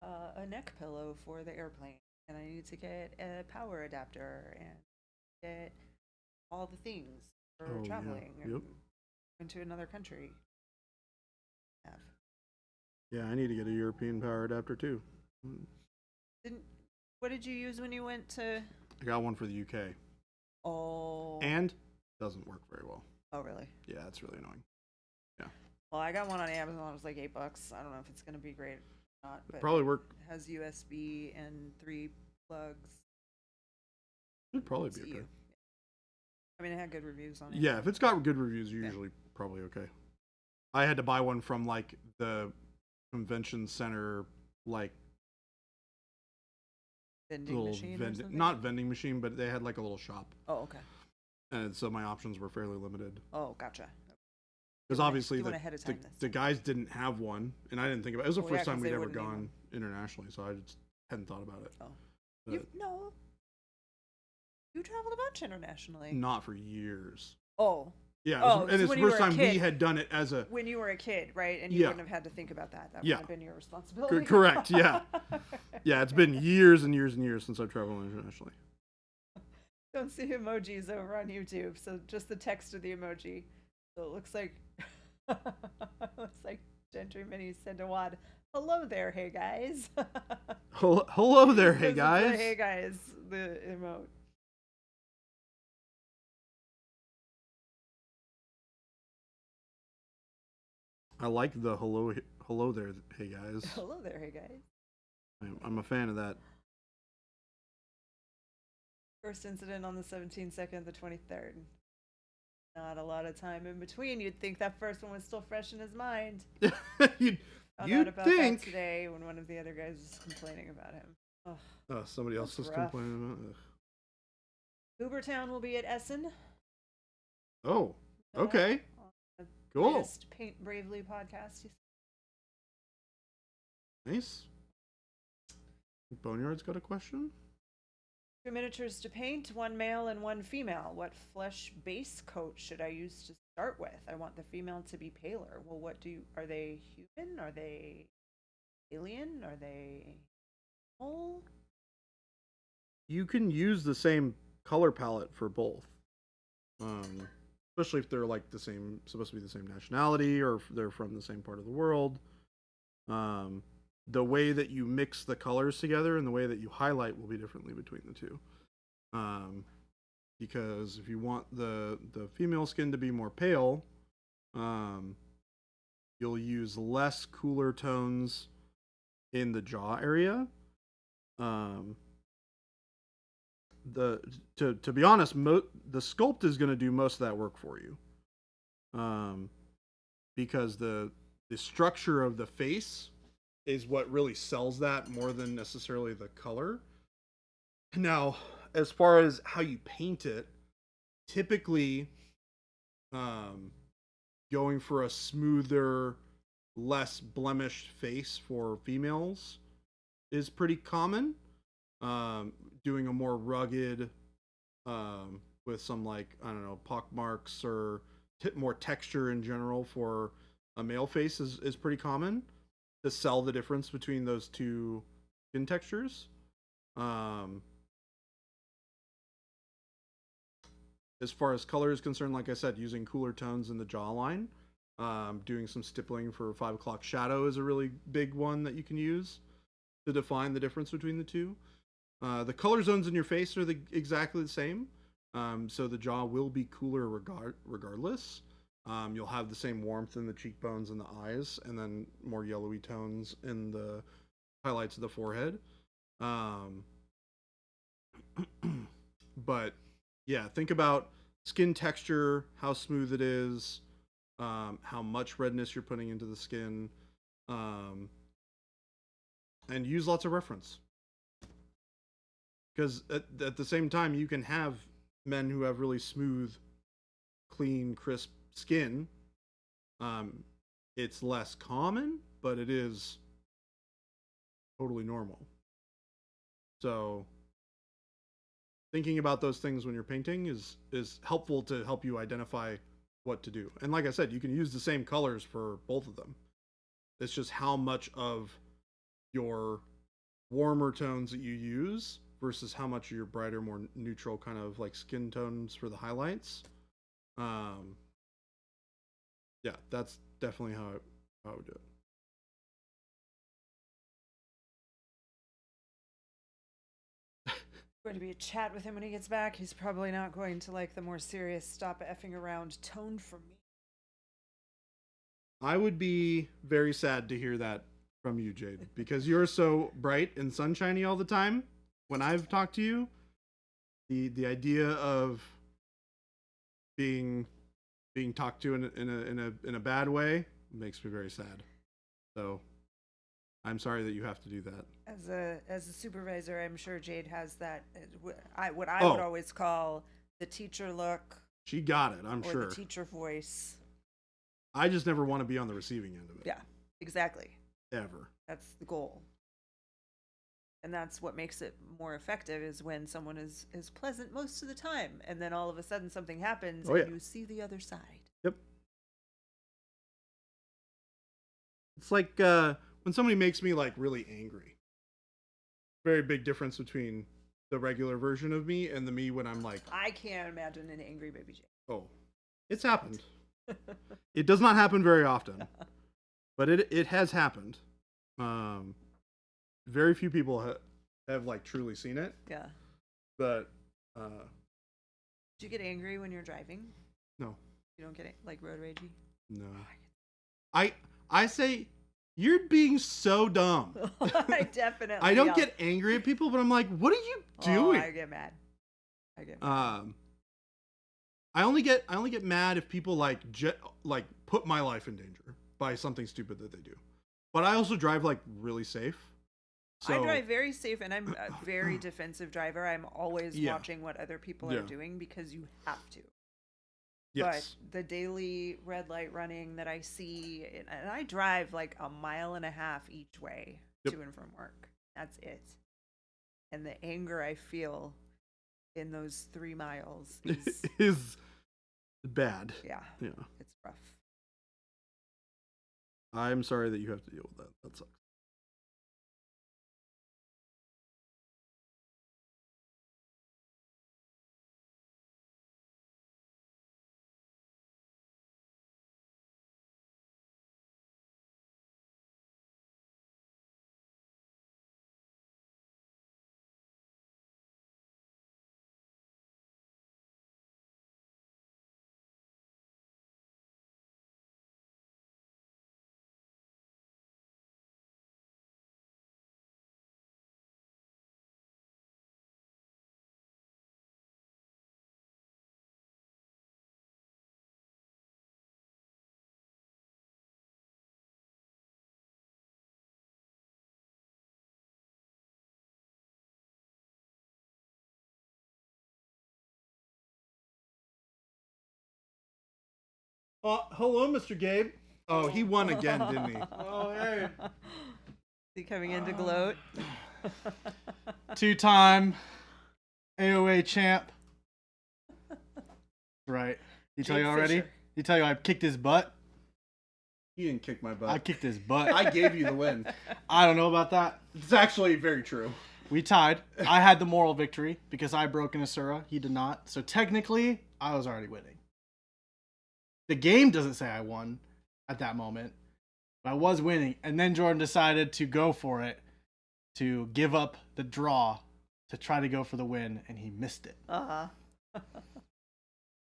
a neck pillow for the airplane, and I need to get a power adapter and get all the things for traveling and into another country. Yeah, I need to get a European power adapter too. What did you use when you went to? I got one for the UK. Oh. And doesn't work very well. Oh, really? Yeah, it's really annoying. Yeah. Well, I got one on Amazon. It was like $8. I don't know if it's gonna be great or not, but probably work. It has USB and 3 plugs. It'd probably be okay. I mean, it had good reviews on it. Yeah, if it's got good reviews, you're usually probably okay. I had to buy one from like the convention center, like vending machine or something? not vending machine, but they had like a little shop. Oh, okay. And so my options were fairly limited. Oh, gotcha. Because obviously the guys didn't have one, and I didn't think about it. It was the first time we'd ever gone internationally, so I just hadn't thought about it. Oh. You traveled a bunch internationally. Not for years. Oh. Yeah, and it's the first time we had done it as a... When you were a kid, right? And you wouldn't have had to think about that. That would have been your responsibility. Correct, yeah. Yeah, it's been years and years and years since I've traveled internationally. Don't see emojis over on YouTube, so just the text of the emoji. So it looks like... looks like Gentry Mini sent a wad. Hello there, hey guys. Hello there, hey guys. Hey guys, the emote. I like the hello there, hey guys. Hello there, hey guys. I'm a fan of that. First incident on the 17th, second, the 23rd. Not a lot of time in between. You'd think that first one was still fresh in his mind. You'd Found out about that today when one of the other guys was complaining about him. Oh, somebody else was complaining about it. Ubertown will be at Essen. Oh, okay. Cool. Paint Bravely podcast. Nice. Boneyard's got a question? 2 miniatures to paint, 1 male and 1 female. What flesh base coat should I use to start with? I want the female to be paler. Well, are they human? Are they alien? Are they animal? You can use the same color palette for both. Especially if they're like supposed to be the same nationality, or if they're from the same part of the world. The way that you mix the colors together and the way that you highlight will be differently between the two. Because if you want the female skin to be more pale, you'll use less cooler tones in the jaw area. To be honest, the sculpt is going to do most of that work for you. Because the structure of the face is what really sells that more than necessarily the color. Now, as far as how you paint it, typically going for a smoother, less blemished face for females is pretty common. Doing a more rugged, with some, like, I don't know, pock marks or more texture in general for a male face is pretty common to sell the difference between those two skin textures. As far as color is concerned, like I said, using cooler tones in the jawline, doing some stippling for 5 o'clock shadow is a really big one that you can use to define the difference between the two. The color zones in your face are exactly the same, so the jaw will be cooler regardless. You'll have the same warmth in the cheekbones and the eyes, and then more yellowy tones in the highlights of the forehead. But yeah, think about skin texture, how smooth it is, how much redness you're putting into the skin, and use lots of reference. Because at the same time, you can have men who have really smooth, clean, crisp skin. It's less common, but it is totally normal. So thinking about those things when you're painting is helpful to help you identify what to do. And like I said, you can use the same colors for both of them. It's just how much of your warmer tones that you use versus how much of your brighter, more neutral kind of like skin tones for the highlights. Yeah, that's definitely how I would do it. Going to be a chat with him when he gets back. He's probably not going to like the more serious stop effing around tone from me. I would be very sad to hear that from you, Jade, because you're so bright and sunshiny all the time. When I've talked to you, the idea of being talked to in a bad way makes me very sad. So I'm sorry that you have to do that. As a supervisor, I'm sure Jade has that. What I would always call the teacher look. She got it, I'm sure. Or the teacher voice. I just never want to be on the receiving end of it. Yeah, exactly. Ever. That's the goal. And that's what makes it more effective, is when someone is pleasant most of the time, and then all of a sudden something happens and you see the other side. Yep. It's like when somebody makes me like really angry. Very big difference between the regular version of me and the me when I'm like... I can't imagine an angry baby Jane. Oh, it's happened. It does not happen very often, but it has happened. Very few people have like truly seen it. Yeah. But do you get angry when you're driving? No. You don't get like road ragey? No. I say you're being so dumb. I definitely. I don't get angry at people, but I'm like, what are you doing? I get mad. I only get mad if people like put my life in danger by something stupid that they do. But I also drive like really safe. So, I drive very safe, and I'm a very defensive driver. I'm always watching what other people are doing because you have to. Yes. But the daily red light running that I see, and I drive like 1.5 miles each way to and from work. That's it. And the anger I feel in those 3 miles is bad. yeah, Yeah. it's rough. I'm sorry that you have to deal with that. That sucks. Hello, Mr. Gabe. Oh, he won again, didn't he? Oh, hey. Is he coming in to gloat? 2-time AOA champ. Right. He tell Jake you already? Fisher. He tell you I kicked his butt? He didn't kick my butt. I kicked his butt. I gave you the win. I don't know about that. It's actually very true. We tied. I had the moral victory because I broke an Asura. He did not. So technically, I was already winning. The game doesn't say I won at that moment, but I was winning. And then Jordan decided to go for it, to give up the draw, to try to go for the win, and he missed it.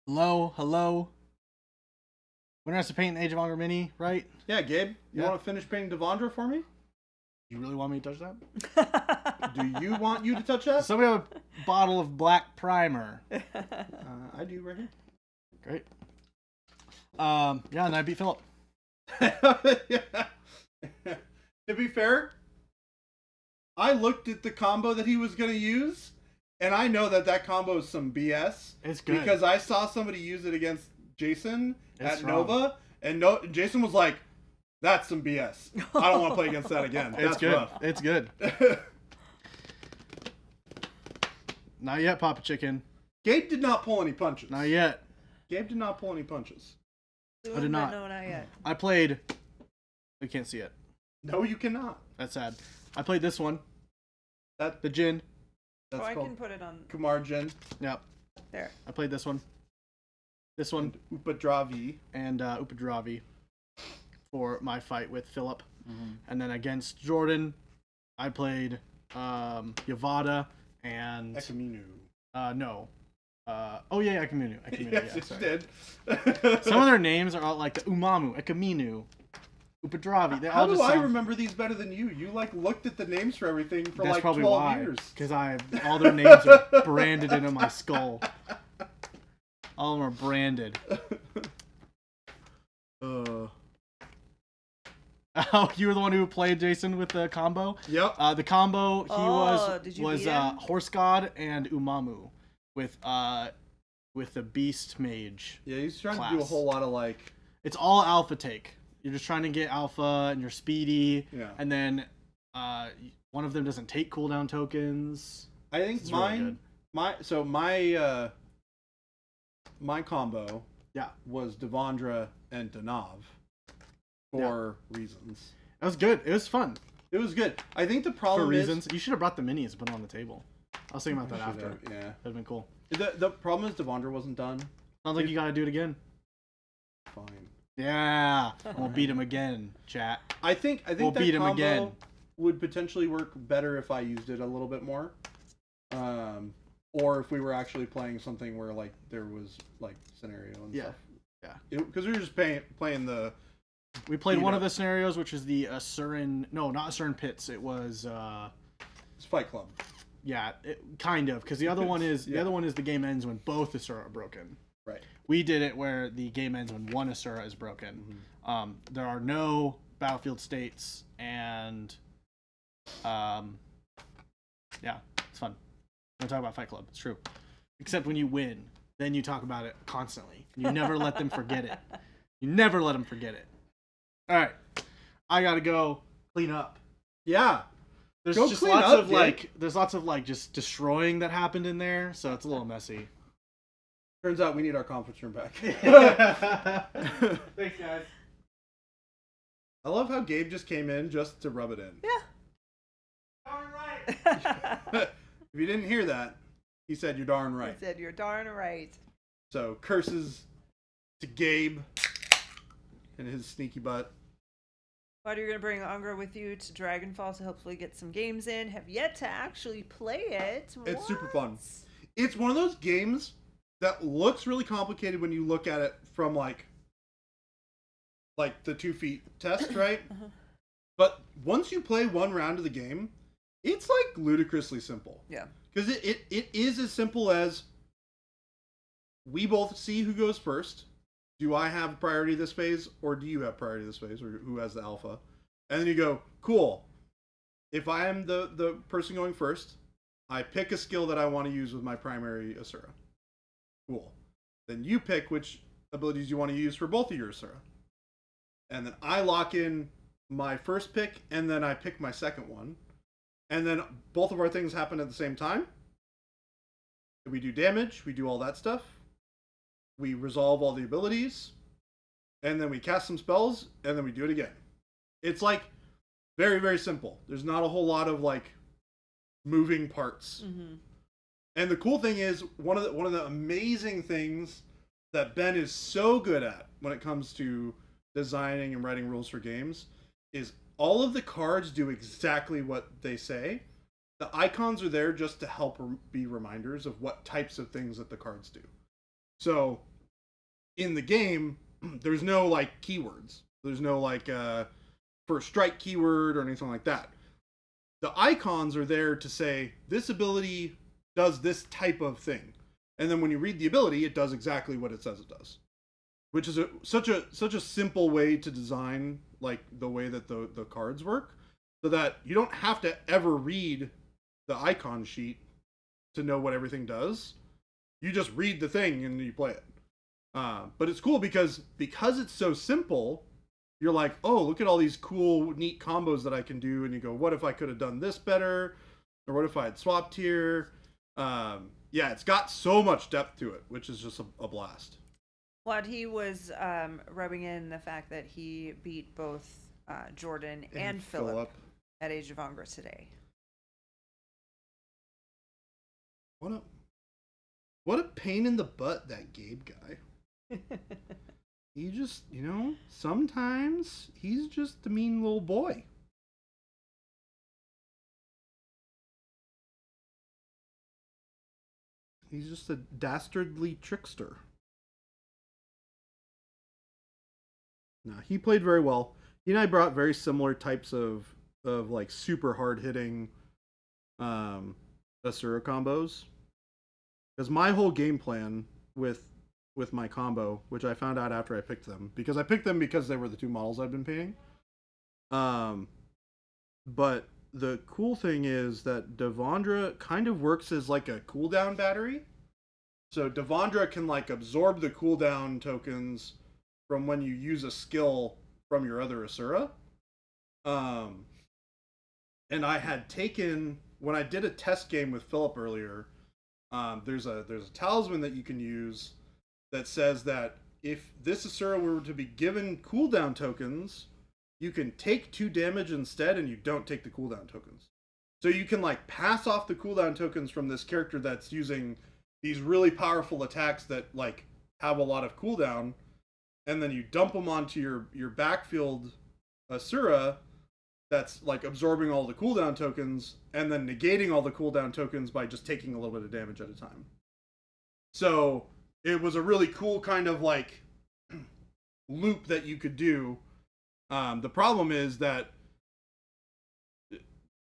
Hello. Winner has to paint an Age of Honor mini, right? Yeah, Gabe, you Yeah. want to finish painting Devondra for me? You really want me to touch that? Do you want you to touch that? Somebody have a bottle of black primer. I do right here. Great. Yeah, and I beat Philip. To be fair, I looked at the combo that he was going to use, and I know that combo is some BS. It's good. Because I saw somebody use it against Jason It's at strong. Nova, and Jason was like, that's some BS. I don't want to play against that again. It's That's good. rough. It's good. Not yet, Papa Chicken. Gabe did not pull any punches. Not yet. Gabe did not pull any punches. I did not. No, not yet. I played. We can't see it. No, you cannot. That's sad. I played this one. That The Jin. That's I called can put it on Kumar Jin Yep. there. I played this one. This one. and Upadravi. And Upadravi for my fight with Philip. And then against Jordan, I played Yavada and Ekaminu. no. Oh yeah, Ekaminu. Yes, Yeah, it sorry. did. Some of their names are all like the Umamu, Ekaminu, Upadravi. They How all do just I sound... remember these better than you? You like looked at the names for everything for That's like probably 12 why. years. Because all their names are branded into my skull. All of them are branded. Oh, you were the one who played Jason with the combo? Yep. The combo did you was beat him? Horse God and Umamu with the Beast Mage. Yeah, he's trying to do a class. whole lot of like. It's all alpha take. You're just trying to get alpha and you're speedy. Yeah. And then one of them doesn't take cooldown tokens. I think It's really good. my combo Yeah. was Devondra and Danav for reasons. That was good. It was fun. It was good. I think the For problem reasons. You should have brought the minis and put them on the table. I was thinking about is that after. yeah. That'd have been cool. The problem is Devondra wasn't done. Sounds like you gotta do it again. Fine. Yeah. We'll beat him again, chat. I think We'll that beat him combo again. would potentially work better if I used it a little bit more. Or if we were actually playing something where like there was like scenario and Yeah. stuff. Yeah. Because we were just playing the. We played Beat one up. of the scenarios, which is the Asuran. No, not Asuran Pits. It was. It's Fight Club. Yeah, kind of, because the other one is Yeah. the game ends when both Asura are broken. Right. We did it where the game ends when one Asura is broken. There are no battlefield states, and yeah, it's fun. Don't talk about Fight Club. It's true. Except when you win, then you talk about it constantly. You never let them forget it. You never let them forget it. All right, I gotta go clean up. Yeah. There's Go just clean lots up, of Jake. there's lots of just destroying that happened in there, so it's a little messy. Turns out we need our conference room back. Thanks, guys. I love how Gabe just came in just to rub it in. Yeah. Darn right. If you didn't hear that, he said you're darn right. I said you're darn right. So curses to Gabe and his sneaky butt. But you're gonna bring Angra with you to Dragonfall to hopefully get some games in. Have yet to actually play it. It's super fun. What? It's one of those games that looks really complicated when you look at it from like the 2 feet test, right? Uh-huh. But once you play one round of the game, it's like ludicrously simple. Yeah. Because it is as simple as we both see who goes first. Do I have priority this phase, or do you have priority this phase, or who has the alpha? And then you go, cool. If I am the person going first, I pick a skill that I want to use with my primary Asura. Cool. Then you pick which abilities you want to use for both of your Asura. And then I lock in my first pick, and then I pick my second one. And then both of our things happen at the same time. We do damage, we do all that stuff. We resolve all the abilities, and then we cast some spells, and then we do it again. It's like very, very simple. There's not a whole lot of like moving parts. Mm-hmm. And the cool thing is one of the amazing things that Ben is so good at when it comes to designing and writing rules for games is all of the cards do exactly what they say. The icons are there just to help be reminders of what types of things that the cards do. So, in the game, there's no, like, keywords. There's no, like, first strike keyword or anything like that. The icons are there to say, this ability does this type of thing. And then when you read the ability, it does exactly what it says it does. Which is such a simple way to design, like, the way that the cards work. So that you don't have to ever read the icon sheet to know what everything does. You just read the thing and you play it. But it's cool because it's so simple, you're like, oh, look at all these cool, neat combos that I can do. And you go, what if I could have done this better? Or what if I had swapped here? Yeah, it's got so much depth to it, which is just a blast. Well, he was rubbing in the fact that he beat both Jordan and Philip at Age of Angra today. What a pain in the butt that Gabe guy. He just, sometimes he's just a mean little boy. He's just a dastardly trickster. No, he played very well. He and I brought very similar types of like super hard hitting Asura combos. Because my whole game plan with my combo, which I found out after I picked them, because I picked them because they were the two models I've been painting. But the cool thing is that Devondra kind of works as like a cooldown battery. So Devondra can like absorb the cooldown tokens from when you use a skill from your other Asura. And I had taken, when I did a test game with Philip earlier, there's a talisman that you can use that says that if this Asura were to be given cooldown tokens, you can take 2 damage instead and you don't take the cooldown tokens. So you can like pass off the cooldown tokens from this character that's using these really powerful attacks that like have a lot of cooldown, and then you dump them onto your backfield Asura that's like absorbing all the cooldown tokens and then negating all the cooldown tokens by just taking a little bit of damage at a time. So it was a really cool kind of like loop that you could do. The problem is that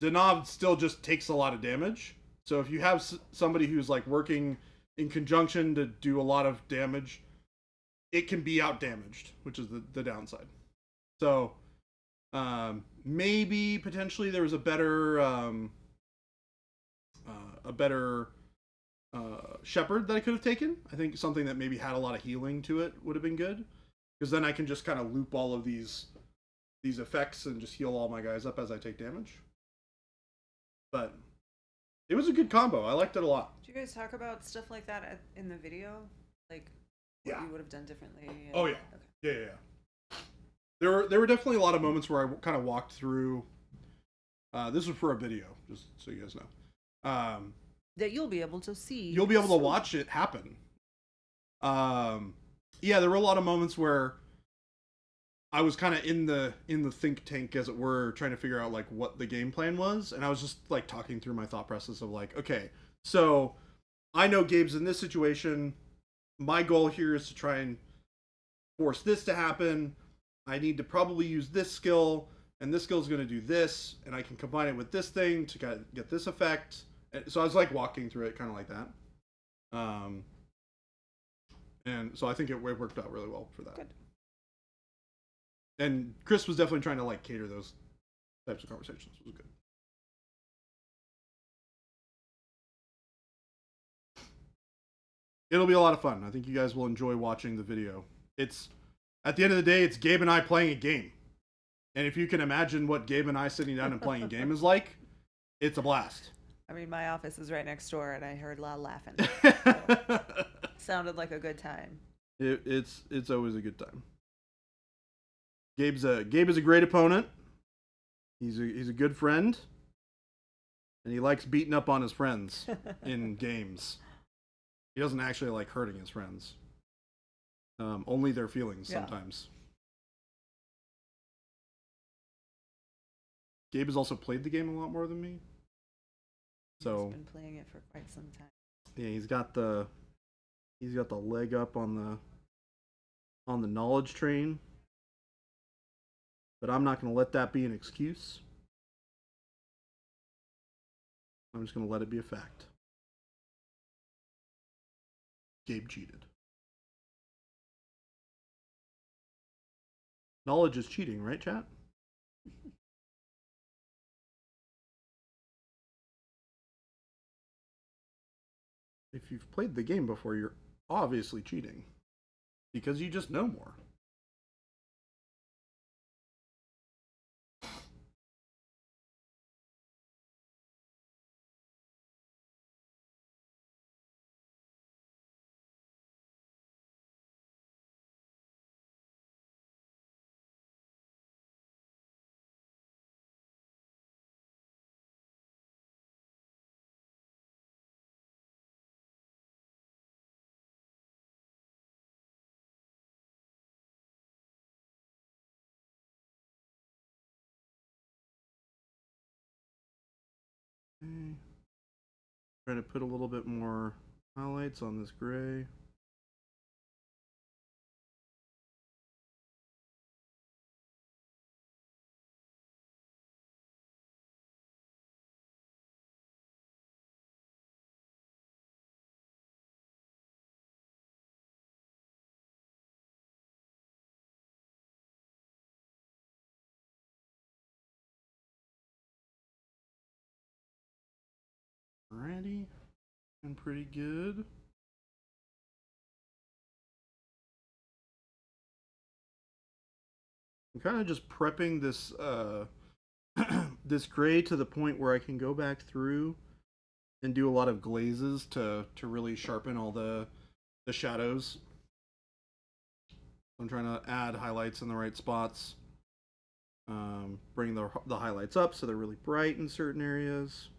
Danav still just takes a lot of damage. So if you have somebody who's like working in conjunction to do a lot of damage, it can be out damaged, which is the downside. So maybe potentially there was a better shepherd that I could have taken. I think something that maybe had a lot of healing to it would have been good, because then I can just kind of loop all of these effects and just heal all my guys up as I take damage. But it was a good combo. I liked it a lot. Did you guys talk about stuff like that in the video? Like what you would have done differently? Oh yeah. Okay. Yeah. There were definitely a lot of moments where I kind of walked through. This was for a video, just so you guys know. That you'll be able to see. You'll be able to watch it happen. Yeah, there were a lot of moments where I was kind of in the think tank, as it were, trying to figure out like what the game plan was, and I was just like talking through my thought process of like, okay, so I know Gabe's in this situation. My goal here is to try and force this to happen. I need to probably use this skill, and this skill is going to do this, and I can combine it with this thing to get this effect. So I was like walking through it kind of like that. And so I think it worked out really well for that. Good. And Chris was definitely trying to like cater those types of conversations. It was good. It'll be a lot of fun. I think you guys will enjoy watching the video. It's at the end of the day, it's Gabe and I playing a game. And if you can imagine what Gabe and I sitting down and playing a game is like, it's a blast. I mean, my office is right next door, and I heard a lot of laughing. So sounded like a good time. It's always a good time. Gabe is a great opponent. He's a good friend, and he likes beating up on his friends in games. He doesn't actually like hurting his friends. Only their feelings sometimes. Gabe has also played the game a lot more than me. So he's been playing it for quite some time. Yeah, he's got the leg up on the knowledge train. But I'm not going to let that be an excuse. I'm just going to let it be a fact. Gabe cheated. Knowledge is cheating, right, chat? If you've played the game before, you're obviously cheating. Because you just know more. Okay. Trying to put a little bit more highlights on this gray. Alrighty. And pretty good. I'm kind of just prepping this this gray to the point where I can go back through and do a lot of glazes to really sharpen all the shadows. I'm trying to add highlights in the right spots. Bring the highlights up so they're really bright in certain areas.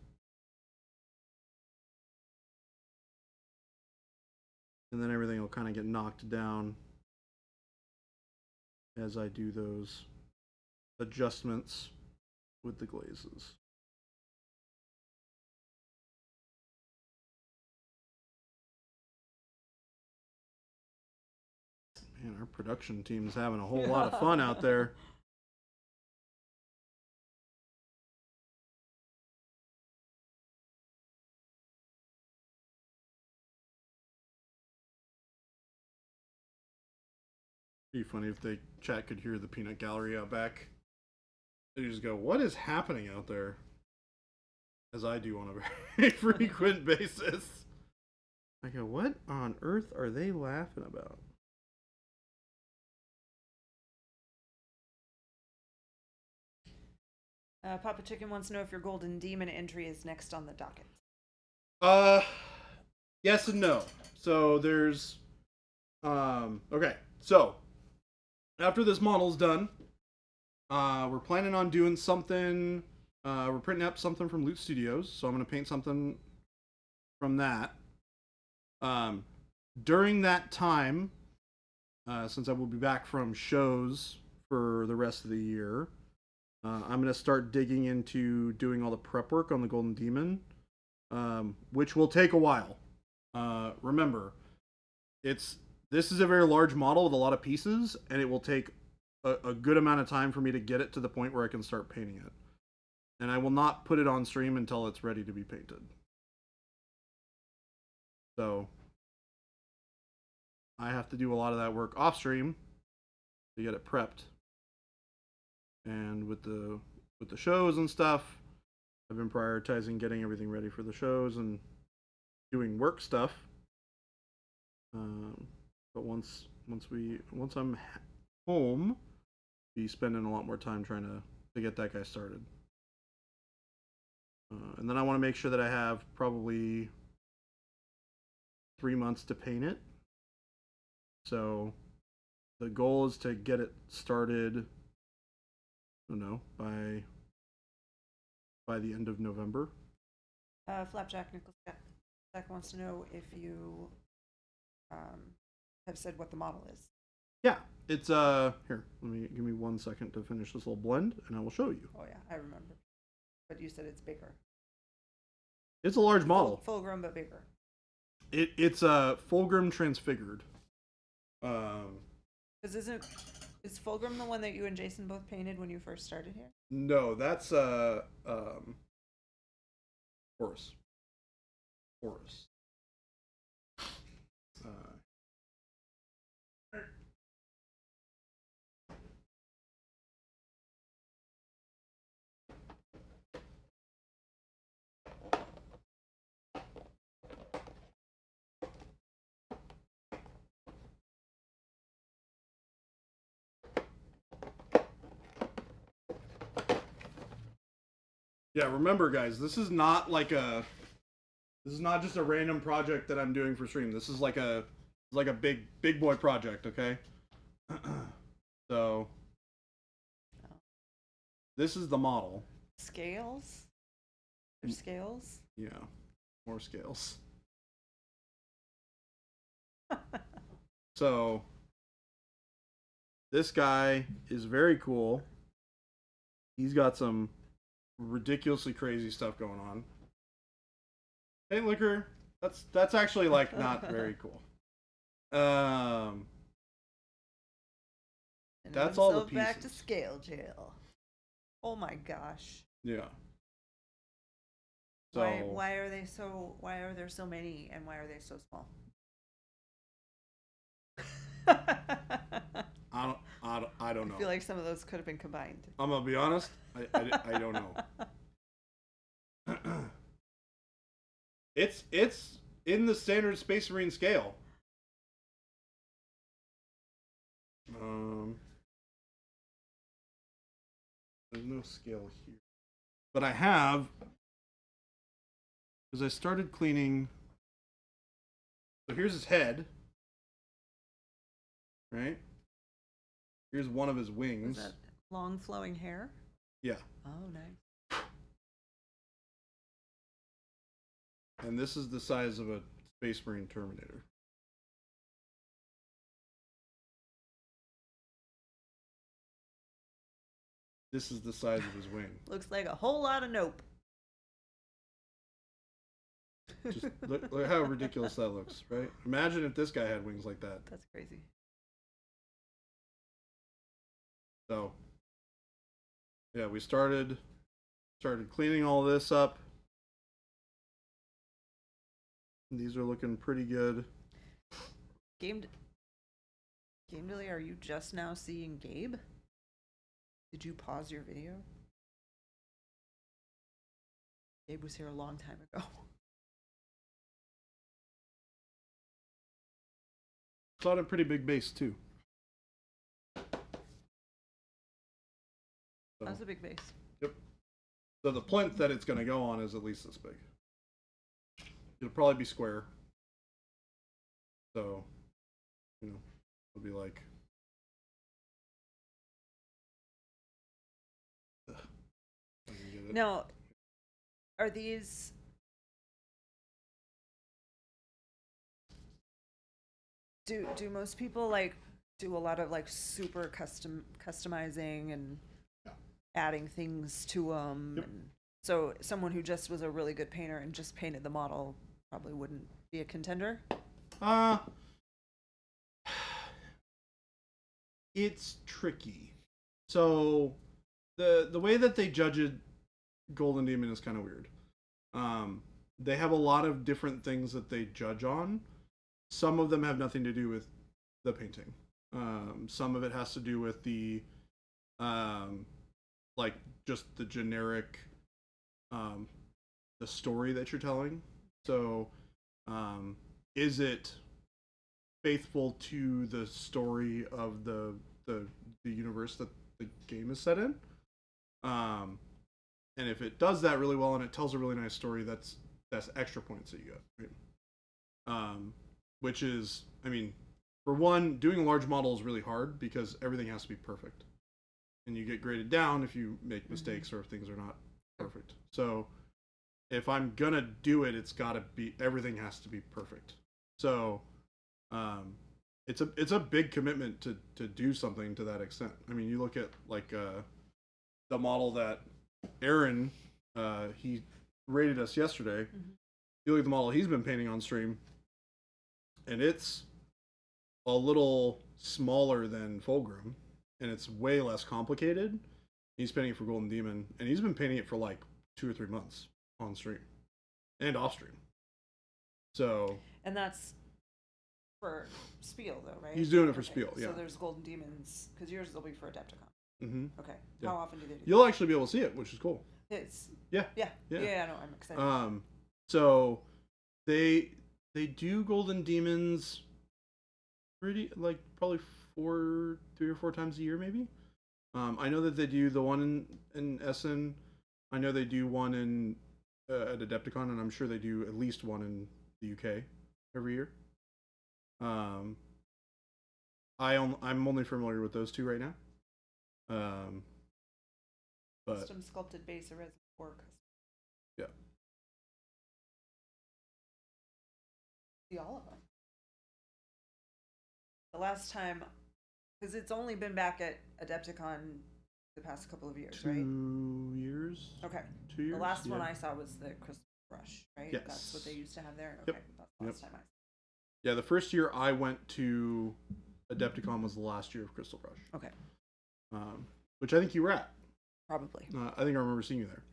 And then everything will kind of get knocked down as I do those adjustments with the glazes. Man, our production team's having a whole lot of fun out there. Be funny if the chat could hear the peanut gallery out back. They just go, "What is happening out there?" As I do on a very frequent basis. I go, "What on earth are they laughing about?" Papa Chicken wants to know if your Golden Demon entry is next on the docket. Yes and no. So there's, okay. So after this model's done, we're planning on doing something. We're printing up something from Loot Studios, so I'm gonna paint something from that. During that time, since I will be back from shows for the rest of the year, I'm gonna start digging into doing all the prep work on the Golden Demon, which will take a while. Remember, this is a very large model with a lot of pieces, and it will take a good amount of time for me to get it to the point where I can start painting it. And I will not put it on stream until it's ready to be painted. So I have to do a lot of that work off stream to get it prepped. And with the shows and stuff, I've been prioritizing getting everything ready for the shows and doing work stuff. But once I'm home, be spending a lot more time trying to get that guy started. And then I want to make sure that I have probably 3 months to paint it. So the goal is to get it started, I don't know, by the end of November. Flapjack Nickelsack wants to know if you have said what the model is. Yeah, it's here. Give me 1 second to finish this little blend, and I will show you. Oh yeah, I remember. But you said it's bigger. It's a large model. Full grown, but bigger. It's Fulgrim transfigured. Because is Fulgrim the one that you and Jason both painted when you first started here? No, that's Horus. Horus. Yeah, remember guys, this is not just a random project that I'm doing for stream. This is like a big boy project, okay? So this is the model. Scales? There's scales? Yeah. More scales. So this guy is very cool. He's got some ridiculously crazy stuff going on. Hey, Liquor, that's actually like not very cool. That's all the pieces. Back to scale jail. Oh my gosh. Yeah. So why are there so many, and why are they so small? I don't know. I feel like some of those could have been combined. I'm gonna be honest. I don't know. It's in the standard Space Marine scale. There's no scale here, but I have, because I started cleaning. So here's his head, right? Here's one of his wings. Is that long flowing hair? Yeah. Oh, nice. And this is the size of a Space Marine Terminator. This is the size of his wing. Looks like a whole lot of nope. Just look how ridiculous that looks, right? Imagine if this guy had wings like that. That's crazy. So, yeah, we started cleaning all this up. These are looking pretty good. Game Dilly, are you just now seeing Gabe? Did you pause your video? Gabe was here a long time ago. It's on a pretty big base too. That's a big base. Yep. So the plinth that it's going to go on is at least this big. It'll probably be square. So, you know, it'll be like. Now, are these? Do most people like do a lot of like super customizing and adding things to them? Yep. And so someone who just was a really good painter and just painted the model probably wouldn't be a contender. It's tricky. So the way that they judge it, Golden Demon, is kind of weird. They have a lot of different things that they judge on. Some of them have nothing to do with the painting. Some of it has to do with the like just the generic the story that you're telling. So is it faithful to the story of the universe that the game is set in? And if it does that really well and it tells a really nice story, that's extra points that you get, right? Which is, I mean, for one, doing a large model is really hard because everything has to be perfect, and you get graded down if you make mistakes or if things are not perfect. So if I'm gonna do it, it's gotta be, everything has to be perfect. So it's a big commitment to do something to that extent. I mean, you look at like the model that Aaron he rated us yesterday. Mm-hmm. You look at the model he's been painting on stream, and it's a little smaller than Fulgrim, and it's way less complicated. He's painting it for Golden Demon, and he's been painting it for like 2 or 3 months on stream and off stream. So, and that's for Spiel, though, right? He's doing it for Spiel, yeah. So there's Golden Demons, because yours will be for Adepticon. Mm-hmm. Okay. Yeah. How often do they do You'll that? actually be able to see it, which is cool. It's yeah. No, I'm excited. So they do Golden Demons pretty, like, probably 3 or 4 times a year, maybe. I know that they do the one in Essen. I know they do one in at Adepticon, and I'm sure they do at least one in the UK every year. I'm only familiar with those 2 right now. But custom sculpted base or resin work. Yeah. See all of them. The last time, because it's only been back at Adepticon the past couple of years, right? 2 years. Okay. 2 years. The last one I saw was the Crystal Rush, right? Yes. That's what they used to have there. Okay. Yep. That's the last time I saw. Yeah, the first year I went to Adepticon was the last year of Crystal Rush. Okay. Which I think you were at. Probably. I think I remember seeing you there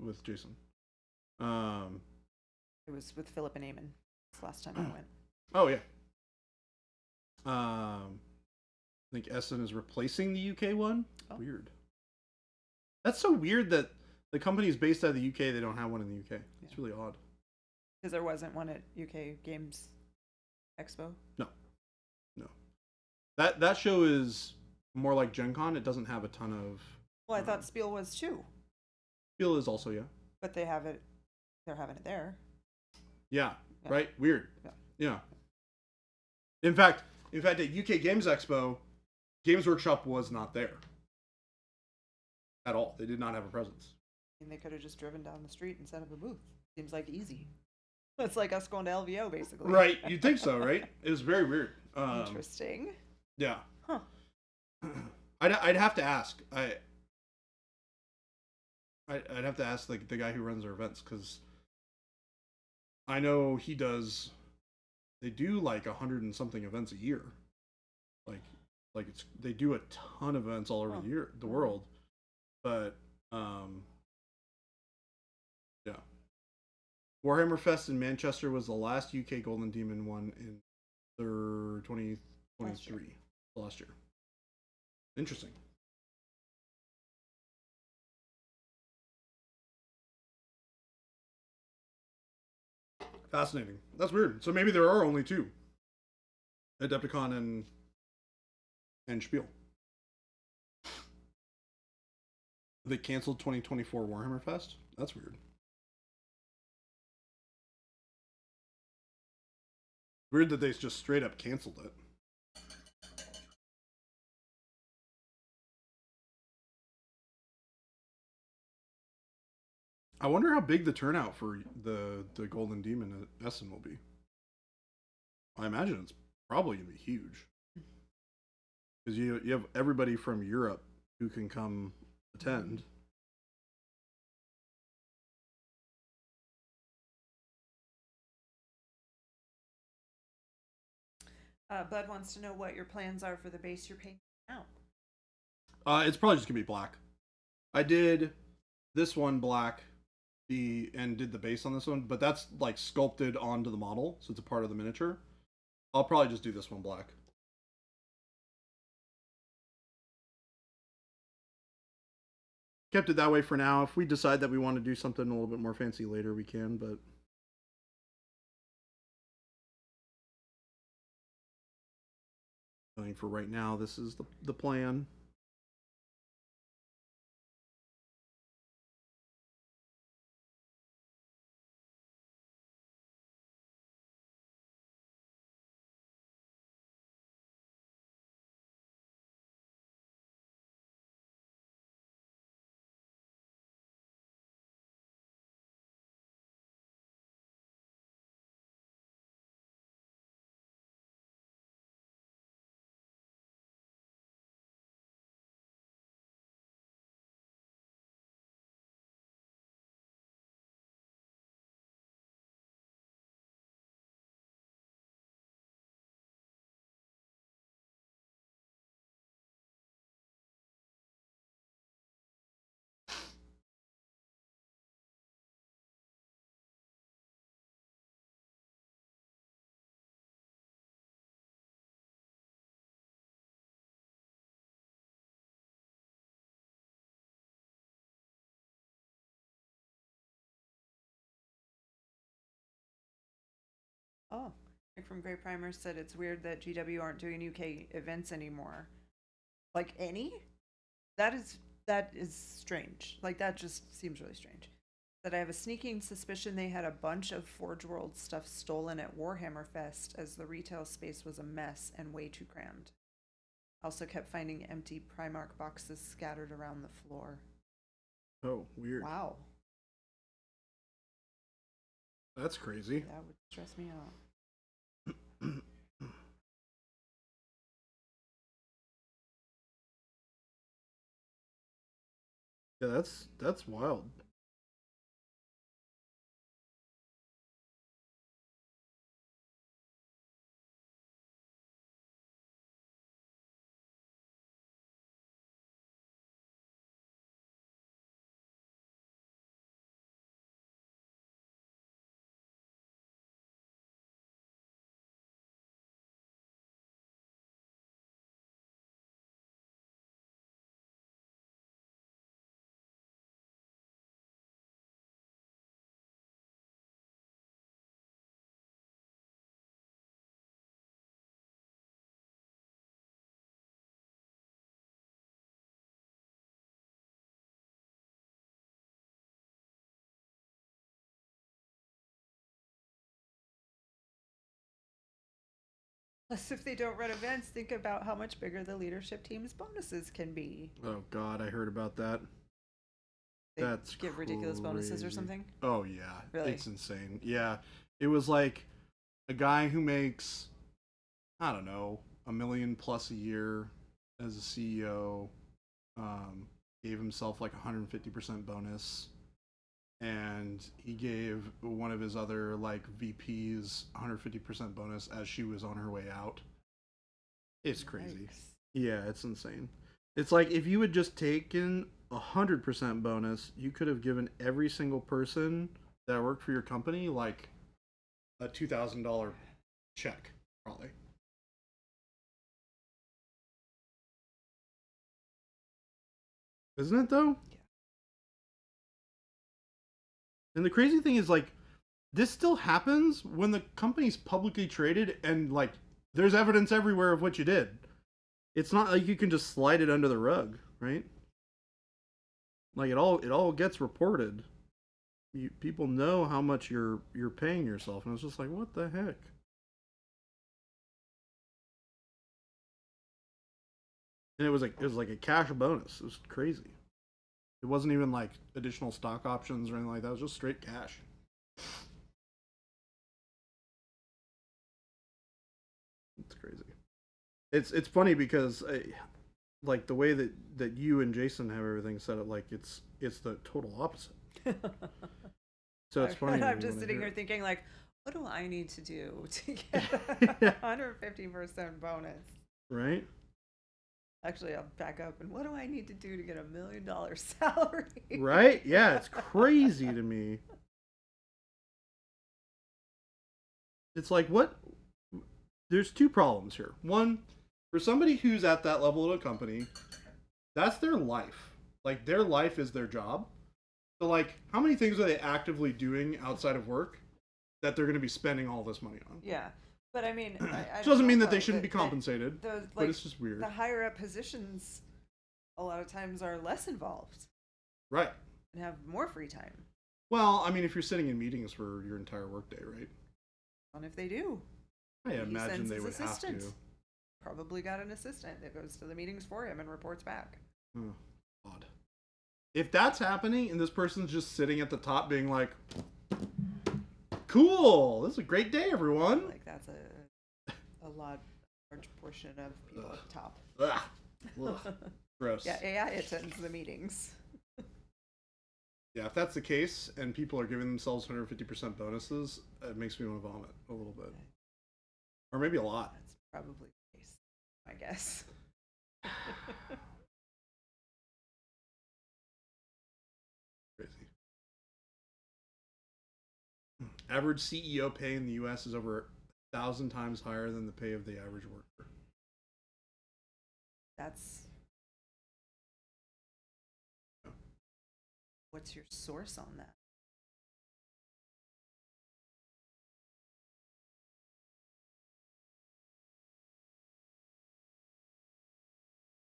with Jason. It was with Philip and Eamon. That's the last time I went. Oh yeah. I think Essen is replacing the UK one. Oh. Weird. That's so weird that the company is based out of the UK. They don't have one in the UK. It's really odd. Because there wasn't one at UK Games Expo. No. That show is more like Gen Con. It doesn't have a ton of. Well, I thought Spiel was too. Spiel is also, yeah. But they have it. They're having it there. Yeah. Right. Weird. Yeah. In fact, at UK Games Expo, Games Workshop was not there at all. They did not have a presence. And they could have just driven down the street and set up a booth. Seems like easy. It's like us going to LVO, basically. Right. You'd think so, right? It was very weird. Interesting. Yeah. Huh. I'd have to ask. I'd have to ask the guy who runs our events, because I know he does. They do like 100 and something events a year. Like they do a ton of events all over the world. But yeah. Warhammer Fest in Manchester was the last UK Golden Demon one in 2023. Last year. Interesting. Fascinating. That's weird. So maybe there are only 2. Adepticon and Spiel. They canceled 2024 Warhammer Fest? That's weird. Weird that they just straight up canceled it. I wonder how big the turnout for the Golden Demon at Essen will be. I imagine it's probably going to be huge. Because you have everybody from Europe who can come attend. Bud wants to know what your plans are for the base you're painting now. It's probably just going to be black. I did this one black and did the base on this one, but that's like sculpted onto the model, so it's a part of the miniature. I'll probably just do this one black. Kept it that way for now. If we decide that we want to do something a little bit more fancy later, we can, but I think for right now, this is the plan. Oh, Nick from Great Primer said it's weird that GW aren't doing UK events anymore. Like any? That is strange. Like that just seems really strange. That I have a sneaking suspicion they had a bunch of Forge World stuff stolen at Warhammer Fest as the retail space was a mess and way too crammed. Also kept finding empty Primark boxes scattered around the floor. Oh, weird. Wow. That's crazy. That would stress me out. Yeah, that's wild. Plus, if they don't run events, think about how much bigger the leadership team's bonuses can be. Oh God, I heard about that. They That's give ridiculous bonuses or crazy. something. Oh yeah, Really? It's insane. Yeah, it was like a guy who makes, I don't know, $1 million plus a year as a CEO, gave himself like 150% bonus, and he gave one of his other like VPs 150% bonus as she was on her way out. It's crazy. Yikes. Yeah, it's insane. It's like if you had just taken 100% bonus, you could have given every single person that worked for your company like a $2,000 check, probably. Isn't it though? Yeah. And the crazy thing is like this still happens when the company's publicly traded and like there's evidence everywhere of what you did. It's not like you can just slide it under the rug, right? Like it all gets reported. People know how much you're paying yourself, and it's just like, what the heck? And it was like a cash bonus. It was crazy. It wasn't even like additional stock options or anything like that. It was just straight cash. It's crazy. It's funny because like the way that you and Jason have everything set up, like it's the total opposite. So it's funny. I'm just sitting here thinking, like, what do I need to do to get a 150% bonus? Right? Actually, I'll back up. And what do I need to do to get $1 million salary? Right? Yeah, it's crazy to me. It's like, what? There's two problems here. One, for somebody who's at that level of a company, that's their life. Like, their life is their job. So, like, how many things are they actively doing outside of work that they're going to be spending all this money on? Yeah. But I mean, it doesn't mean that they shouldn't be compensated, but it's just weird. The higher up positions, a lot of times, are less involved. Right. And have more free time. Well, I mean, if you're sitting in meetings for your entire workday, right? And if they do, I imagine they would have to. Probably got an assistant that goes to the meetings for him and reports back. Odd. If that's happening and this person's just sitting at the top being like, cool, this is a great day, everyone. Like, that's a large portion of people at the top. Ugh. Gross. Yeah, AI attends the meetings. Yeah, if that's the case and people are giving themselves 150% bonuses, it makes me want to vomit a little bit. Or maybe a lot. That's probably the case, I guess. Crazy. Average CEO pay in the U.S. is over 1,000 times higher than the pay of the average worker. That's... What's your source on that?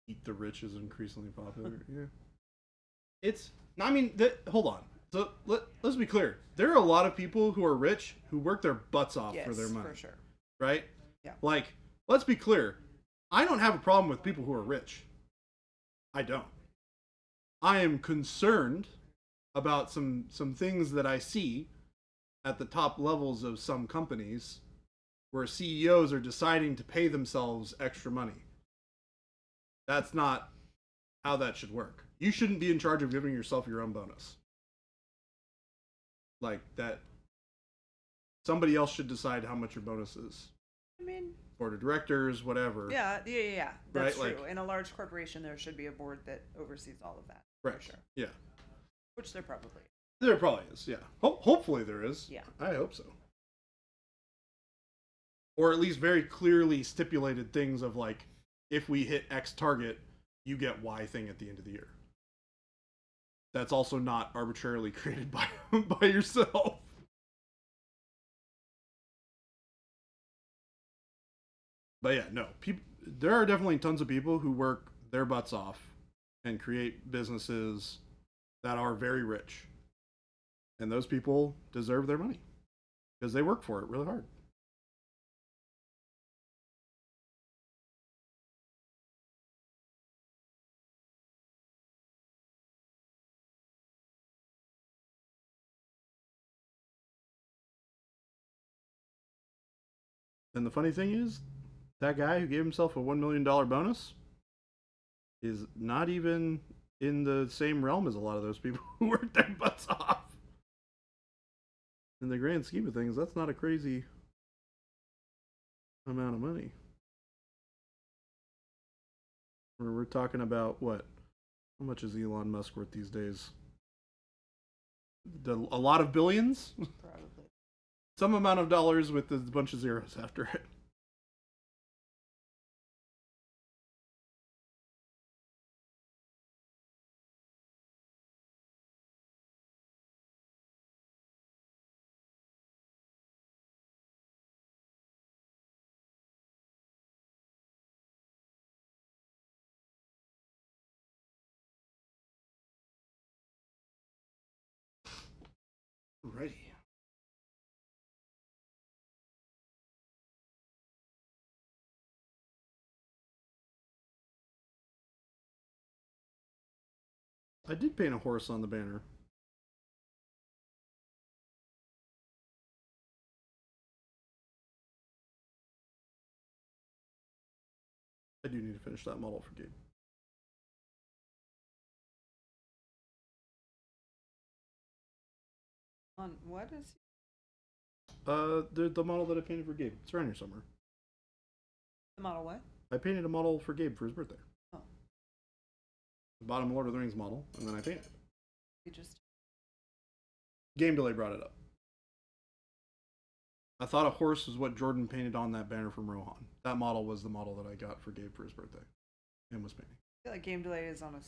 Eat the rich is increasingly popular. Yeah. Hold on. So let's be clear. There are a lot of people who are rich who work their butts off for their money. For sure. Right? Yeah. Like, let's be clear. I don't have a problem with people who are rich. I don't. I am concerned about some things that I see at the top levels of some companies where CEOs are deciding to pay themselves extra money. That's not how that should work. You shouldn't be in charge of giving yourself your own bonus. Like that, somebody else should decide how much your bonus is. I mean, board of directors, whatever. Yeah. That's right? true. In a large corporation, there should be a board that oversees all of that. Right. For sure. Yeah. Which there probably is. There probably is, yeah. Hopefully there is. Yeah. I hope so. Or at least very clearly stipulated things of like, if we hit X target, you get Y thing at the end of the year. That's also not arbitrarily created by yourself. But yeah, no. There are definitely tons of people who work their butts off and create businesses that are very rich. And those people deserve their money because they work for it really hard. And the funny thing is, that guy who gave himself a $1 million bonus is not even in the same realm as a lot of those people who work their butts off. In the grand scheme of things, that's not a crazy amount of money. We're talking about what? How much is Elon Musk worth these days? A lot of billions? Probably. Some amount of dollars with a bunch of zeros after it. Alrighty. I did paint a horse on the banner. I do need to finish that model for Gabe. On what is? The model that I painted for Gabe. It's around here somewhere. The model what? I painted a model for Gabe for his birthday. Oh. The bottom Lord of the Rings model, and then I painted it. You just. Game delay brought it up. I thought a horse was what Jordan painted on that banner from Rohan. That model was the model that I got for Gabe for his birthday, and was painting. I feel like game delay is on a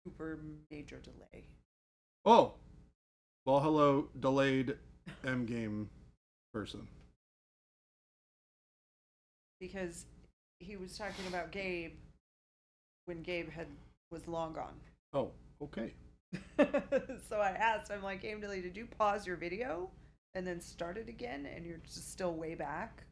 super major delay. Oh, well, hello, delayed M game person. Because he was talking about Gabe when Gabe was long gone. Oh, okay. So I asked, I'm like, game delay, did you pause your video and then start it again and you're just still way back?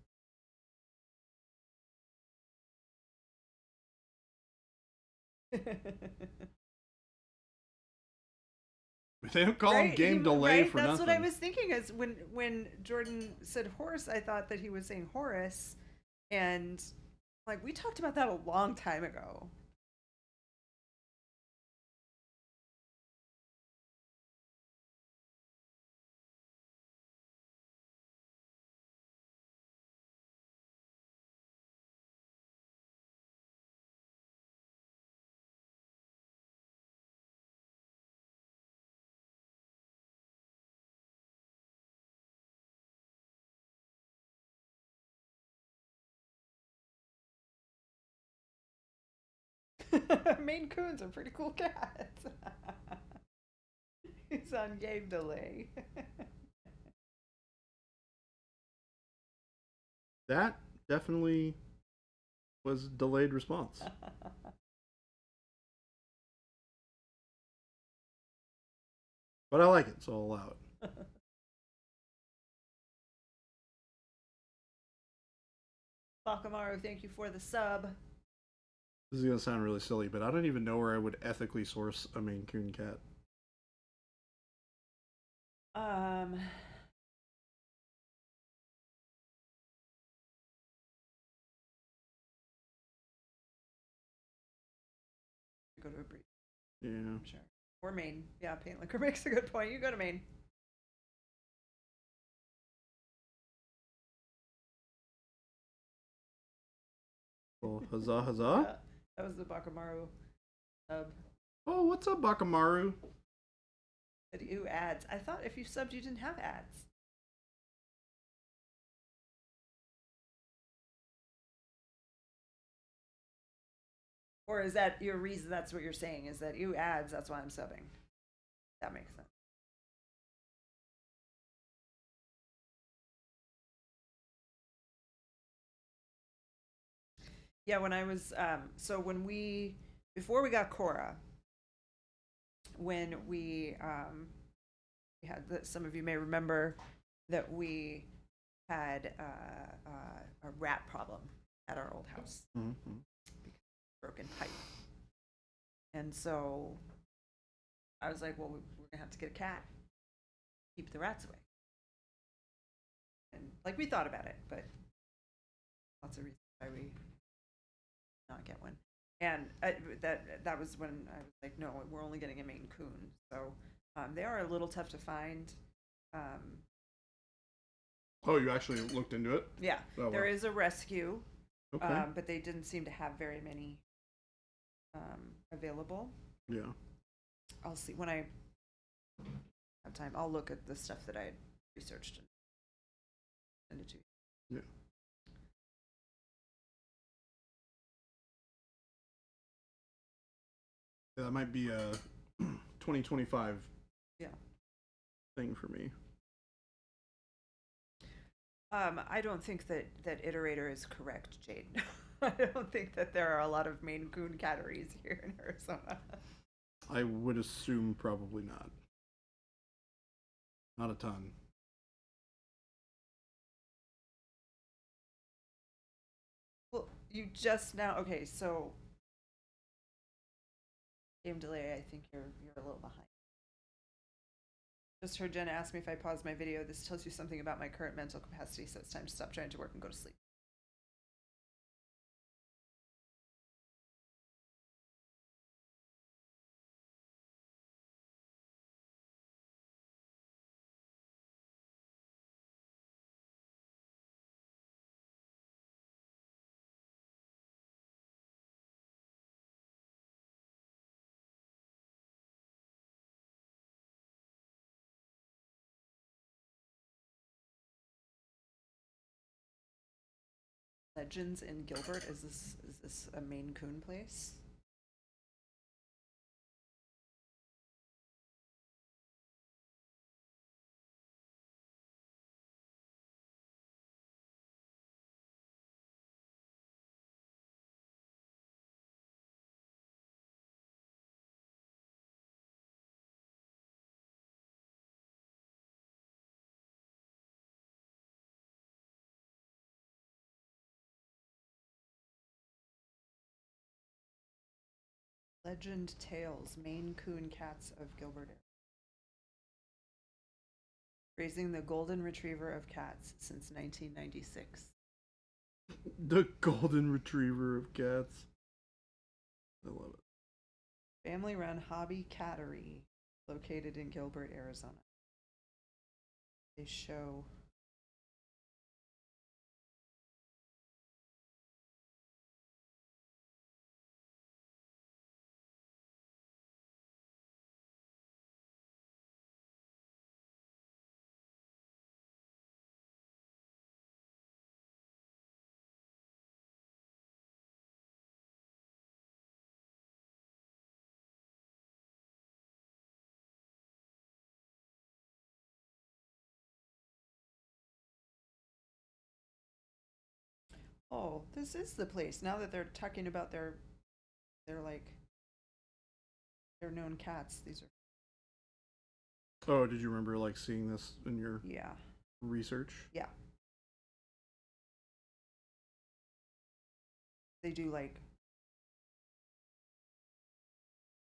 They don't call him game delay for That's nothing. what I was thinking. Is when Jordan said horse, I thought that he was saying Horace, and like we talked about that a long time ago. Maine Coons are pretty cool cats. He's on game delay. That definitely was delayed response. But I like it, so I'll allow it. Bakamaru, thank you for the sub. This is gonna sound really silly, but I don't even know where I would ethically source a Maine Coon cat. Go to a breed. Yeah. Sure. Or Maine. Yeah, Paint Liquor makes a good point. You go to Maine. Well, huzzah, huzzah. Yeah, that was the Bakamaru sub. Oh, what's up, Bakamaru? Ew, ads. I thought if you subbed, you didn't have ads. Or is that your reason? That's what you're saying, is that you ads, that's why I'm subbing. That makes sense. Yeah, when I was, so when before we got Cora, when we had, some of you may remember that we had a rat problem at our old house. Mm-hmm. Broken pipe. And so I was like, well, we're gonna have to get a cat, keep the rats away. And like we thought about it, but lots of reasons why we not get one. And that was when I was like, no, we're only getting a Maine Coon. So they are a little tough to find. Oh, you actually looked into it? Yeah, oh, there wow. is a rescue, Okay. but they didn't seem to have very many available. Yeah. I'll see when I have time. I'll look at the stuff that I had researched and send it to you. Yeah. Yeah, that might be a 2025 thing for me. I don't think that Iterator is correct, Jade. I don't think that there are a lot of Maine Coon catteries here in Arizona. I would assume probably not. Not a ton. Well, you just now. Okay, so game delay. I think you're a little behind. Just heard Jen ask me if I pause my video. This tells you something about my current mental capacity, so it's time to stop trying to work and go to sleep. Legends in Gilbert. Is this a Maine Coon place? Legend Tales, Maine Coon Cats of Gilbert. Raising the golden retriever of cats since 1996. The golden retriever of cats. I love it. Family run hobby cattery located in Gilbert, Arizona. They show oh, this is the place. Now that they're talking about their like their known cats, these are Oh, did you remember like seeing this in your yeah. research? Yeah. They do like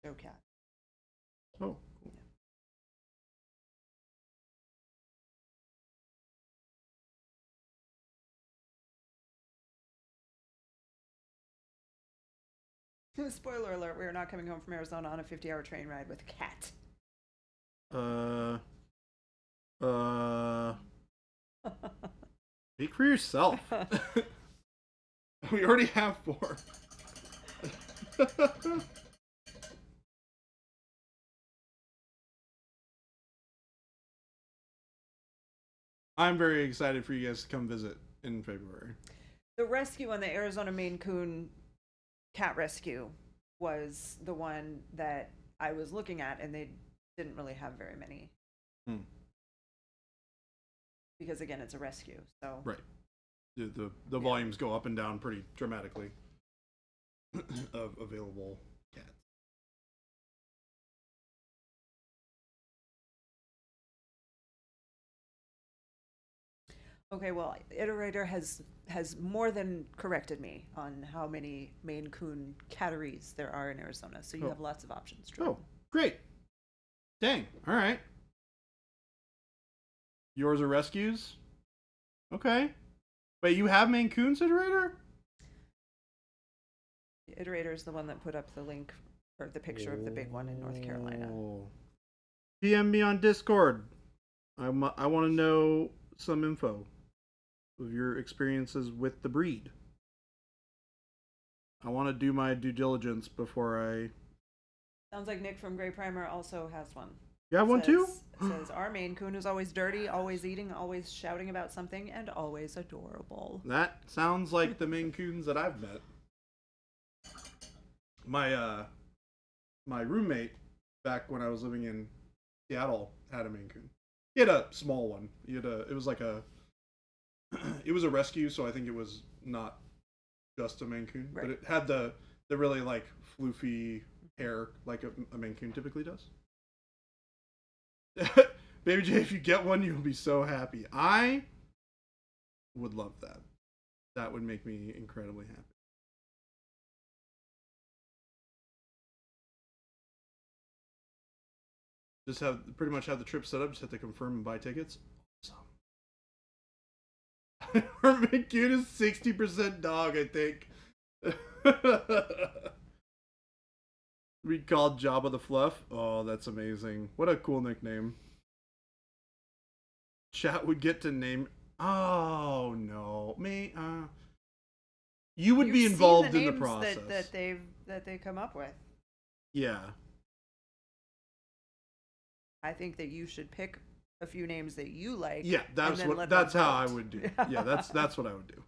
show cat. Oh, cool. Spoiler alert, we are not coming home from Arizona on a 50-hour train ride with a cat. Speak for yourself. We already have 4. I'm very excited for you guys to come visit in February. The rescue on the Arizona Maine Coon cat rescue was the one that I was looking at, and they didn't really have very many. Because again, it's a rescue, so right. The volumes go up and down pretty dramatically of available cats. Okay, well, Iterator has more than corrected me on how many Maine Coon catteries there are in Arizona, so you have lots of options. Oh, great. Dang. All right. Yours are rescues? Okay. Wait, you have Maine Coons, Iterator? Iterator is the one that put up the link or the picture of the big one in North Carolina. PM me on Discord. I want to know some info of your experiences with the breed. I want to do my due diligence before I... Sounds like Nick from Grey Primer also has one. You have one too? Says, our Maine Coon is always dirty, always eating, always shouting about something, and always adorable. That sounds like the Maine Coons that I've met. My roommate back when I was living in Seattle had a Maine Coon. He had a small one. It was a rescue, so I think it was not just a Maine Coon, right. But it had the really like floofy hair like a Maine Coon typically does. Baby J, if you get one, you'll be so happy. I would love that. That would make me incredibly happy. Just pretty much have the trip set up. Just have to confirm and buy tickets. Awesome. Our McCune is 60% dog, I think. We called Jabba the Fluff. Oh, that's amazing. What a cool nickname. Chat would get to name. Oh no, me. You would be involved in the process that they come up with. Yeah. I think that you should pick a few names that you like. Yeah, that's how I would do. Yeah, that's what I would do.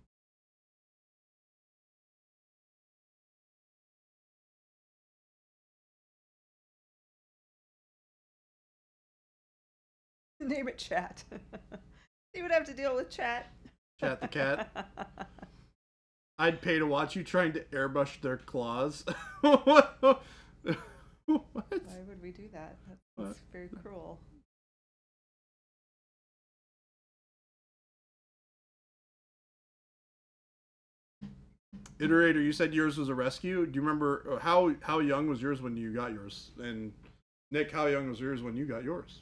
Name it Chat. You would have to deal with Chat. Chat the cat. I'd pay to watch you trying to airbrush their claws. What? Why would we do that? That's very cruel. Iterator, you said yours was a rescue. Do you remember how young was yours when you got yours? And Nick, how young was yours when you got yours?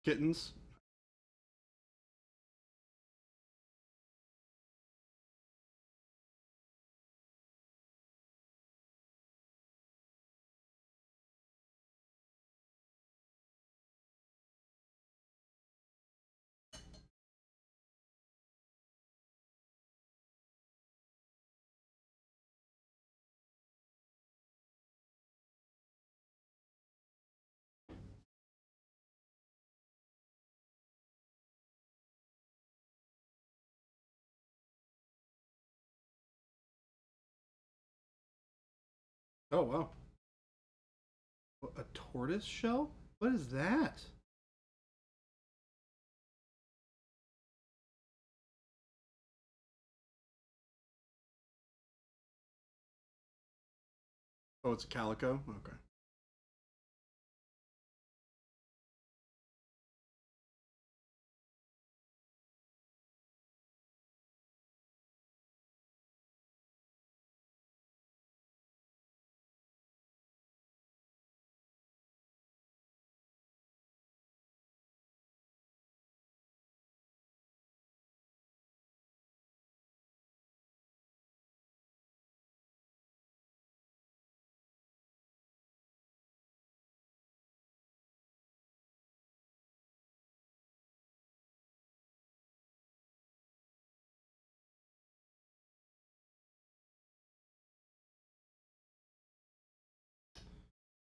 Kittens. Oh wow. A tortoise shell? What is that? Oh, it's a calico? Okay.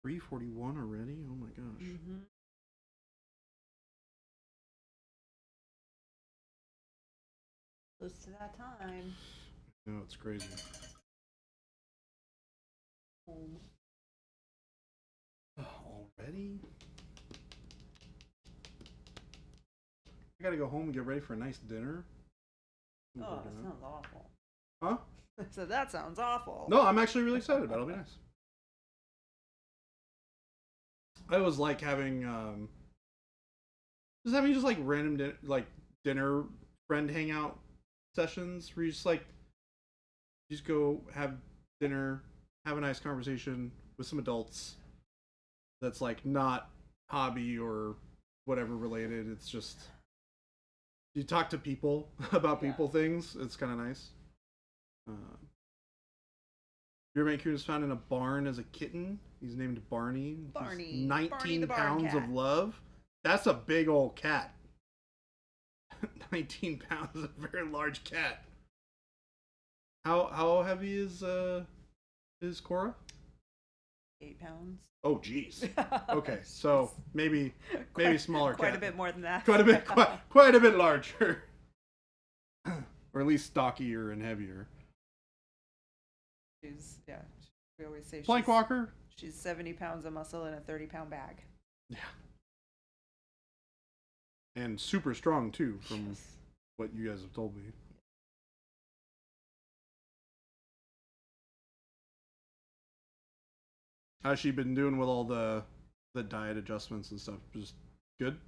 $3.41 already? Oh my gosh. Mm-hmm. Close to that time. No, it's crazy. Already? I gotta go home and get ready for a nice dinner. Oh, that sounds awful. Huh? So that sounds awful. No, I'm actually really excited. That'll be nice. I always like having just like random dinner friend hangout sessions where you just go have dinner, have a nice conversation with some adults that's like not hobby or whatever related. It's just you talk to people about people things. It's kind of nice. Your Mancoon was found in a barn as a kitten. He's named Barney. Barney. He's 19 Barney the barn pounds cat. of love. That's a big old cat. 19 pounds is a very large cat. How heavy is Cora? 8 pounds. Oh geez. Okay, so maybe smaller cat. Quite a bit more than that. Quite a bit larger. Or at least stockier and heavier. We always say Plank walker? She's 70 pounds of muscle in a 30-pound bag. Yeah. And super strong too, from what you guys have told me. How's she been doing with all the diet adjustments and stuff? Just good?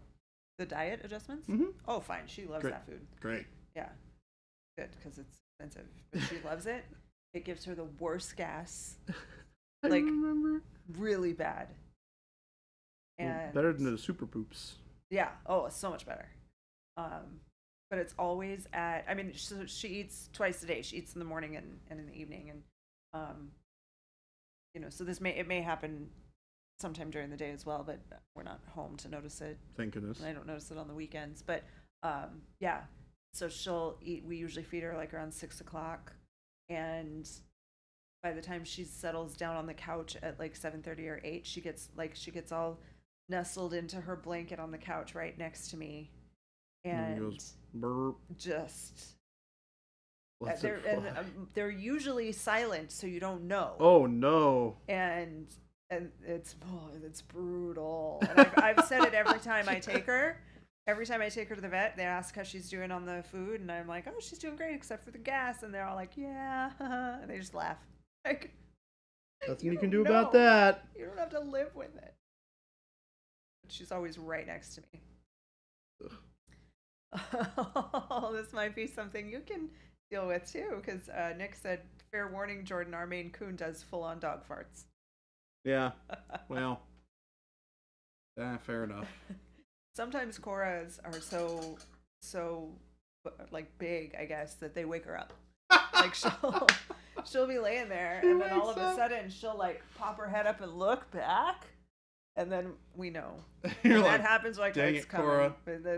The diet adjustments? Mm-hmm. Oh, fine. She loves Great. that food. Great. Yeah. Good, because it's expensive. But she loves it. It gives her the worst gas. I Like, remember. really bad. Well, And better than the super poops. yeah. Oh, it's so much better. But it's always at, I mean, she eats twice a day. She eats in the morning and in the evening. And, you know, so it may happen sometime during the day as well, but we're not home to notice it. Thank goodness. And I don't notice it on the weekends. But, yeah. So she'll eat, we usually feed her like around 6 o'clock. And by the time she settles down on the couch at like 7:30 or 8, she gets all nestled into her blanket on the couch right next to me. And goes, burp. just What's they're it and for? they're usually silent, so you don't know. Oh no! And it's brutal. And I've said it every time I take her. Every time I take her to the vet, they ask how she's doing on the food, and I'm like, "Oh, she's doing great, except for the gas." And they're all like, "Yeah," and they just laugh. Like, Nothing you don't can do know. about that. You don't have to live with it. But she's always right next to me. Oh, this might be something you can deal with too, because Nick said, "Fair warning, Jordan, our Maine Coon does full-on dog farts." Yeah. Well. Fair enough. Sometimes Coras are so like big, I guess, that they wake her up. Like she'll be laying there, and then all of a sudden she'll like pop her head up and look back, and then we know. You're When like, that happens, like, dang it's it, coming. Cora.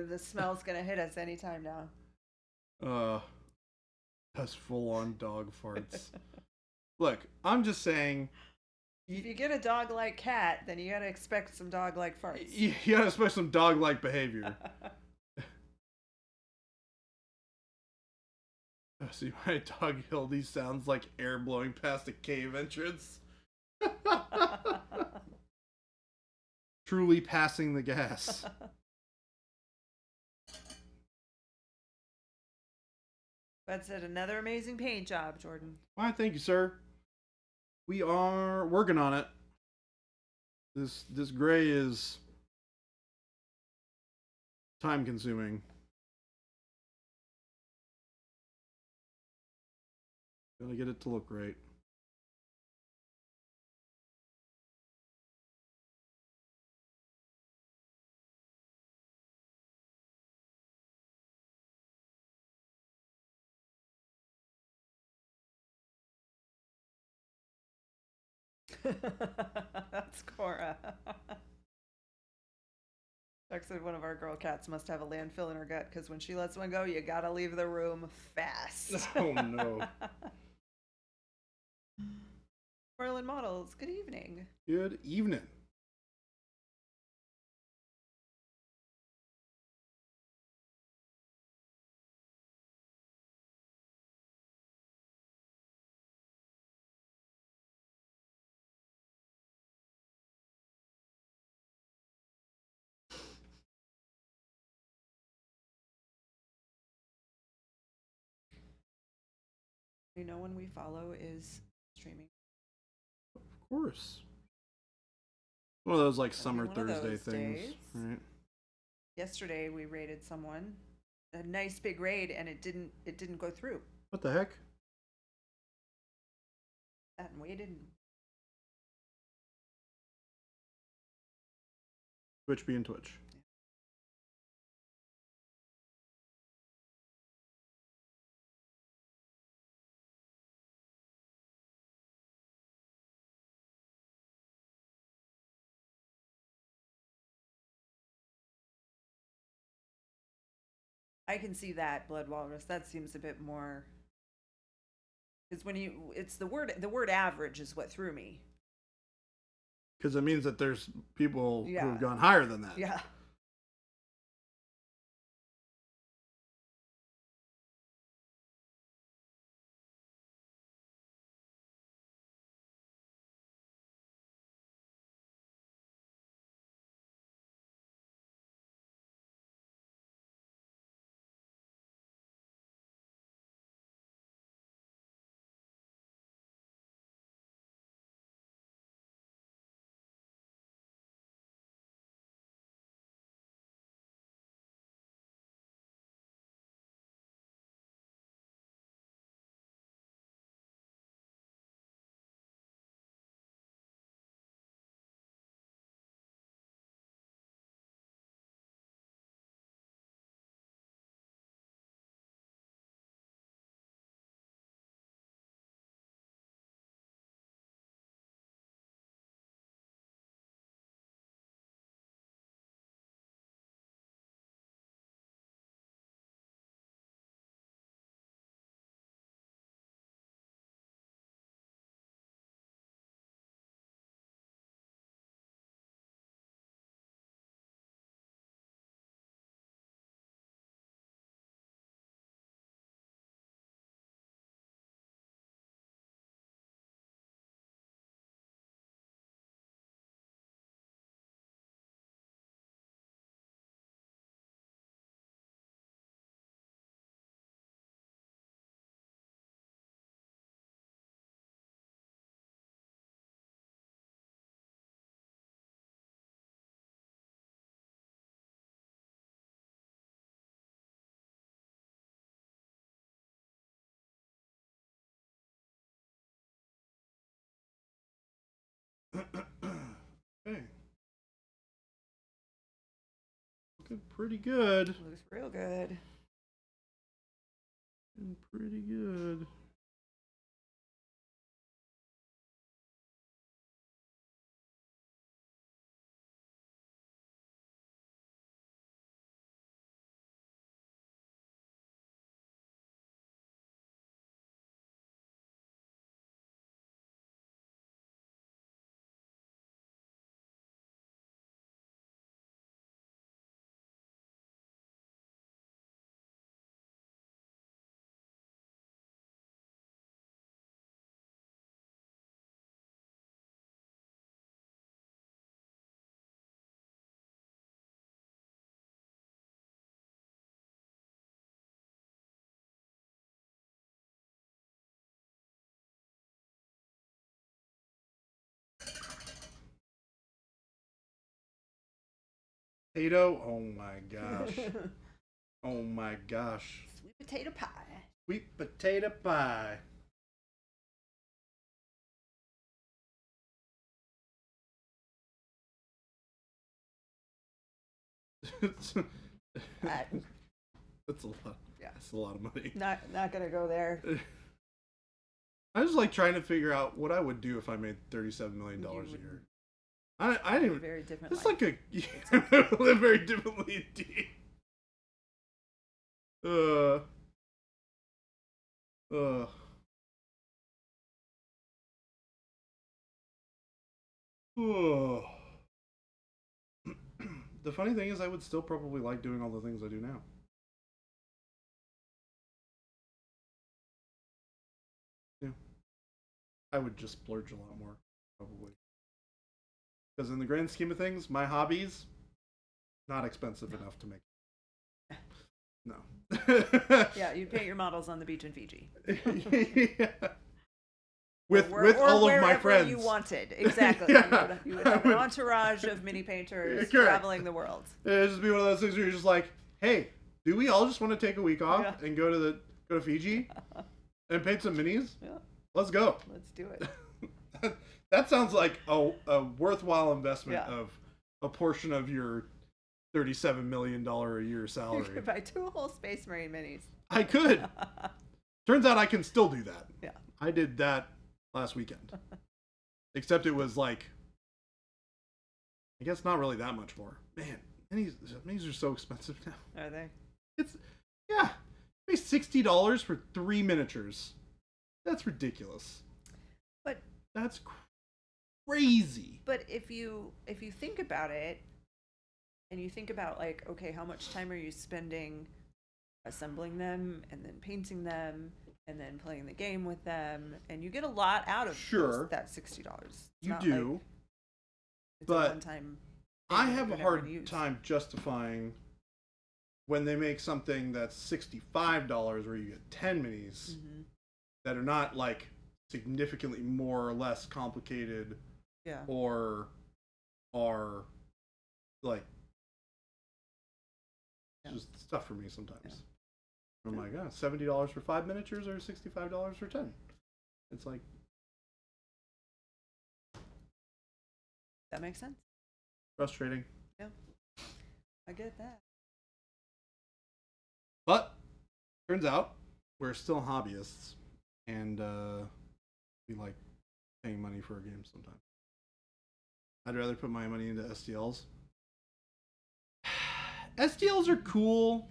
The smell's gonna hit us anytime now. That's full on dog farts. Look, I'm just saying. If you get a dog-like cat, then you gotta expect some dog-like farts. You gotta expect some dog-like behavior. See, my dog Hildy sounds like air blowing past a cave entrance. Truly passing the gas. That's it. Another amazing paint job, Jordan. Why, thank you, sir. We are working on it. This gray is time consuming. Gotta get it to look right. That's Cora. Chuck said one of our girl cats must have a landfill in her gut, because when she lets one go, you gotta leave the room fast. Oh no. Merlin Models, good evening. Good evening. You know when we follow is streaming. Of course. One of those like Gonna be summer one of Thursday those things, days. right? Yesterday we raided someone, a nice big raid, and it didn't go through. What the heck? Sat and waited. Twitch being Twitch. I can see that Blood Walrus. That seems a bit more. Because it's the word average is what threw me. Because it means that there's people who Yeah. have gone higher than that. Yeah. looking pretty good. Looks real good. Looking pretty good. Potato. Oh my gosh. Oh my gosh. Sweet potato pie. Sweet potato pie. That's a lot. Yeah. That's a lot of money. Not gonna go there. I was like trying to figure out what I would do if I made $37 million a year. I didn't even. Very different. It's like a live very differently indeed. Uh. Oh. The funny thing is, I would still probably like doing all the things I do now. Yeah. I would just splurge a lot more, probably. Because in the grand scheme of things, my hobbies, not expensive enough to make. No. Yeah, you'd paint your models on the beach in Fiji. Yeah. With all of my friends. You wanted, exactly. Yeah. You would have an entourage of mini painters traveling the world. It'd just be one of those things where you're just like, hey, do we all just want to take a week off and go to Fiji and paint some minis? Yeah. Let's go. Let's do it. That sounds like a worthwhile investment of a portion of your $37 million a year salary. You could buy 2 whole Space Marine minis. I could. Turns out I can still do that. Yeah. I did that last weekend. Except it was like, I guess not really that much more. Man, minis are so expensive now. Are they? It's, yeah. Pay $60 for 3 miniatures. That's ridiculous. But that's crazy. But if you think about it, and you think about like, okay, how much time are you spending assembling them and then painting them and then playing the game with them, and you get a lot out of that $60. You do. Like it's but a one-time I have a hard time justifying when they make something that's $65 where you get 10 minis that are not like significantly more or less complicated or are like just stuff for me sometimes. I'm like, oh, $70 for 5 miniatures or $65 for 10. It's like, that makes sense. Frustrating. Yeah, I get that. But turns out we're still hobbyists, and we like paying money for a game sometimes. I'd rather put my money into STLs. STLs are cool.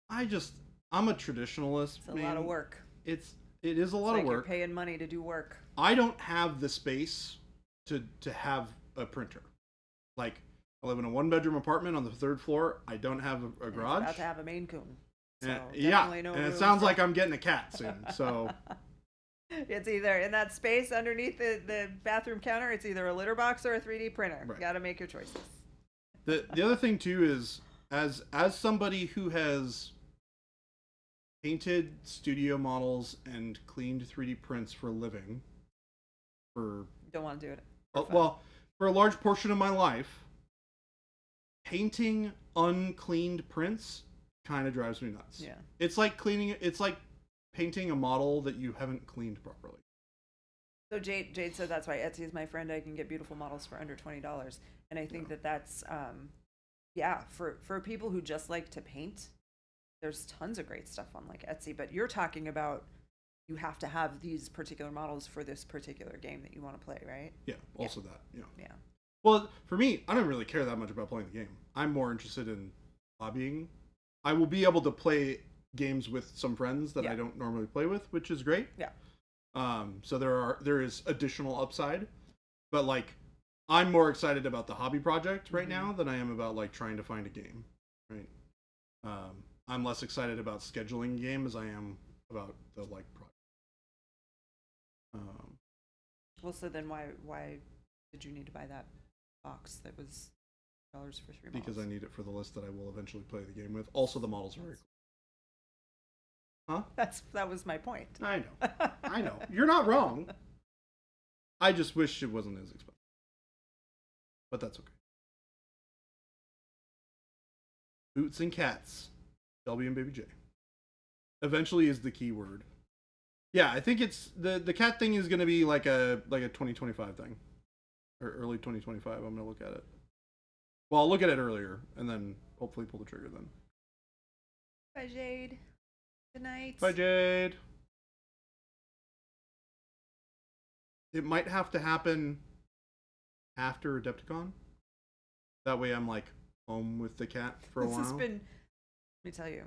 I'm a traditionalist. It's a lot of work. It is a lot of work. You're paying money to do work. I don't have the space to have a printer. Like, I live in a 1-bedroom apartment on the 3rd floor. I don't have a garage. It's about to have a Maine Coon. So and it sounds like I'm getting a cat soon. So it's either in that space underneath the bathroom counter. It's either a litter box or a 3D printer. Right. You got to make your choices. The other thing too is as somebody who has painted studio models and cleaned 3D prints for a living, don't want to do it. For a large portion of my life, painting uncleaned prints kind of drives me nuts. Yeah. It's like painting a model that you haven't cleaned properly. So Jade said that's why Etsy is my friend. I can get beautiful models for under $20, and I think that's yeah, for people who just like to paint, there's tons of great stuff on like Etsy, but you're talking about you have to have these particular models for this particular game that you want to play, right? Yeah, also that. Yeah. Yeah. Well, for me, I don't really care that much about playing the game. I'm more interested in hobbying. I will be able to play games with some friends that I don't normally play with, which is great. Yeah. So there is additional upside, but like I'm more excited about the hobby project right now than I am about like trying to find a game, right? I'm less excited about scheduling a game as I am about the like project. Well, so then why did you need to buy that box that was $3 for 3 models? Because I need it for the list that I will eventually play the game with. Also, the models are very cool. Huh? That was my point. I know. I know. You're not wrong. I just wish it wasn't as expensive. But that's okay. Boots and cats. Shelby and Baby J. Eventually is the key word. Yeah, I think it's the cat thing is going to be like a 2025 thing. Or early 2025. I'm going to look at it. Well, I'll look at it earlier and then hopefully pull the trigger then. Bye, Jade. Good night. Bye, Jade. It might have to happen after Adepticon. That way I'm like home with the cat for a while. This has been, let me tell you,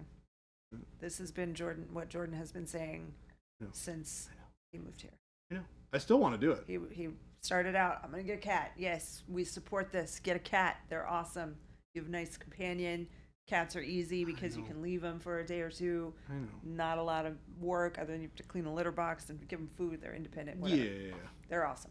this has been what Jordan has been saying since he moved here. I know. I still want to do it. He started out, I'm going to get a cat. Yes, we support this. Get a cat. They're awesome. You have a nice companion. Cats are easy because you can leave them for a day or two. I know. Not a lot of work other than you have to clean a litter box and give them food. They're independent. Whatever. Yeah. They're awesome.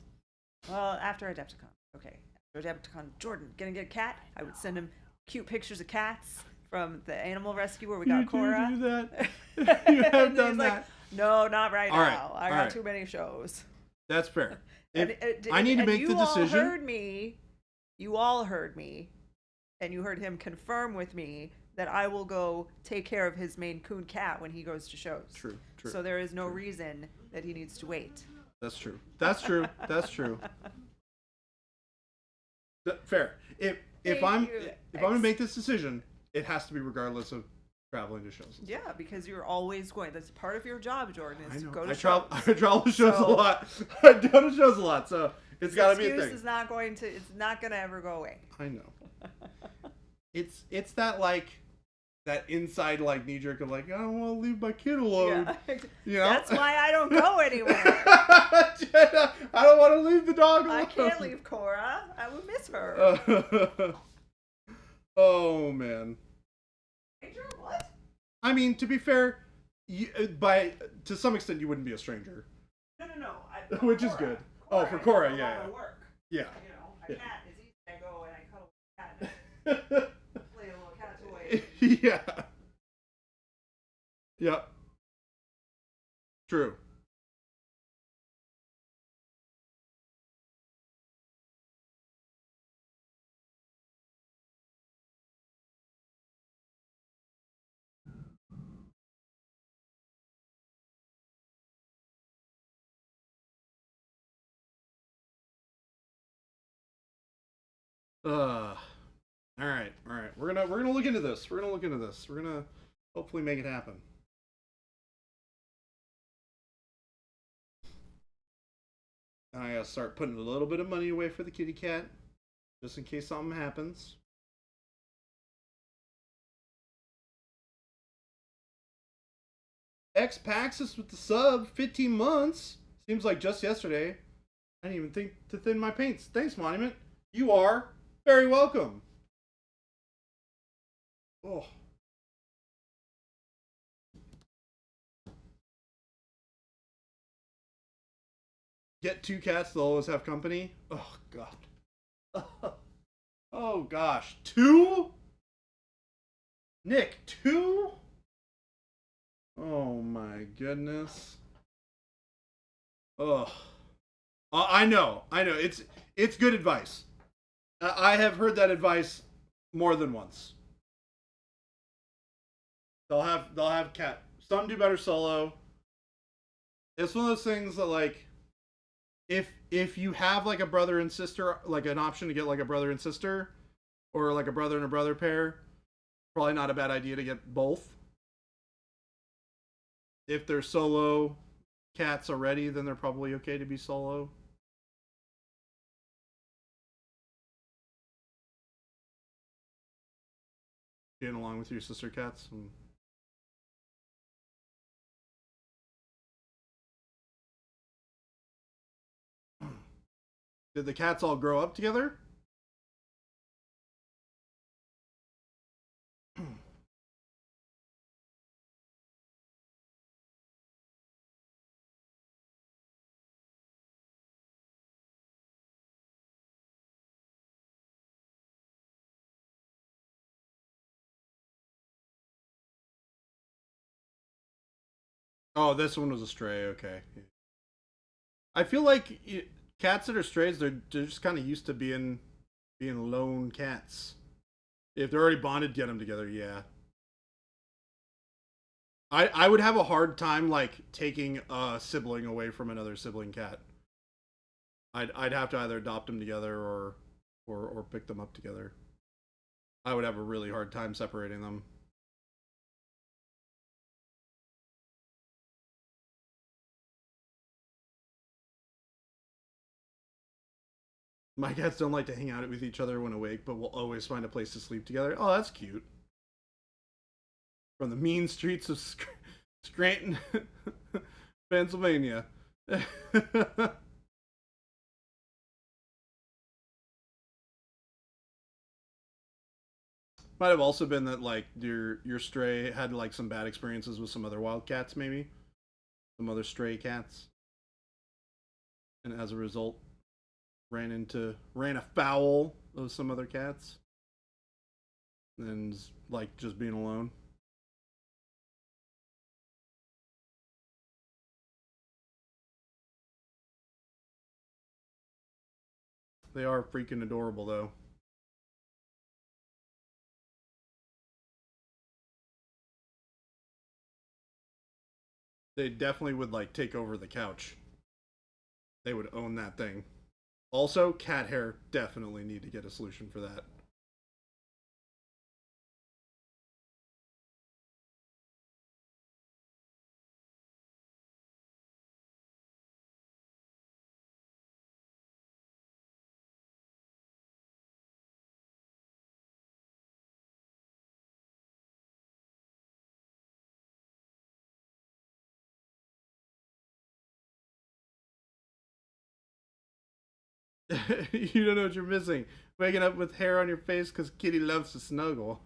Well, after Adepticon. Okay. After Adepticon, Jordan, gonna get a cat? I would send him cute pictures of cats from the animal rescue where we got Cora. You do that. You have done that. Like, no, not right all now. Right. I got too many shows. That's fair. I need to make the decision. You all heard me, and you heard him confirm with me that I will go take care of his Maine Coon cat when he goes to shows. True. So there is no reason that he needs to wait. That's true. That's true. Fair. If I'm going to make this decision, it has to be regardless of traveling to shows. Yeah, because you're always going. That's part of your job, Jordan, is to go to shows. I travel to shows a lot. I go to shows a lot, so it's got to be a thing. It's not going to ever go away. I know. It's that like that inside like knee jerk of like I don't want to leave my kid alone. Yeah. You know? That's why I don't go anywhere. I don't want to leave the dog alone. I can't leave Cora. I would miss her. Oh man. What? I mean, to be fair, to some extent, you wouldn't be a stranger. No. Which is good. For Cora, yeah. Work. Yeah. You know, a cat is easy. I go and I cuddle a cat and play a little cat toy. Yeah. Yep. True. All right. We're gonna look into this. We're gonna hopefully make it happen. And I gotta start putting a little bit of money away for the kitty cat, just in case something happens. X Paxis with the sub, 15 months. Seems like just yesterday. I didn't even think to thin my paints. Thanks, Monument. You are very welcome. Oh. Get 2 cats, they'll always have company. Oh, God. Oh, gosh. 2? Nick, 2? Oh, my goodness. Oh. I know. It's good advice. I have heard that advice more than once. They'll have cat. Some do better solo. It's one of those things that like, if you have like a brother and sister, like an option to get like a brother and sister, or like a brother and a brother pair, probably not a bad idea to get both. If they're solo cats already, then they're probably okay to be solo. Getting along with your sister cats. Did the cats all grow up together? Oh, this one was a stray. Okay. I feel like cats that are strays, they're just kind of used to being lone cats. If they're already bonded, get them together. Yeah. I would have a hard time like taking a sibling away from another sibling cat. I'd have to either adopt them together or pick them up together. I would have a really hard time separating them. My cats don't like to hang out with each other when awake, but will always find a place to sleep together. Oh, that's cute. From the mean streets of Scranton, Pennsylvania. Might have also been that like your stray had like some bad experiences with some other wild cats, maybe some other stray cats, and as a result, ran afoul of some other cats, and like just being alone. They are freaking adorable, though. They definitely would like take over the couch. They would own that thing. Also, cat hair, definitely need to get a solution for that. You don't know what you're missing. Waking up with hair on your face because Kitty loves to snuggle.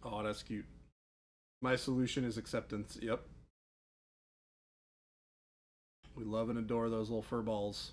Oh, that's cute. My solution is acceptance. Yep. We love and adore those little fur balls.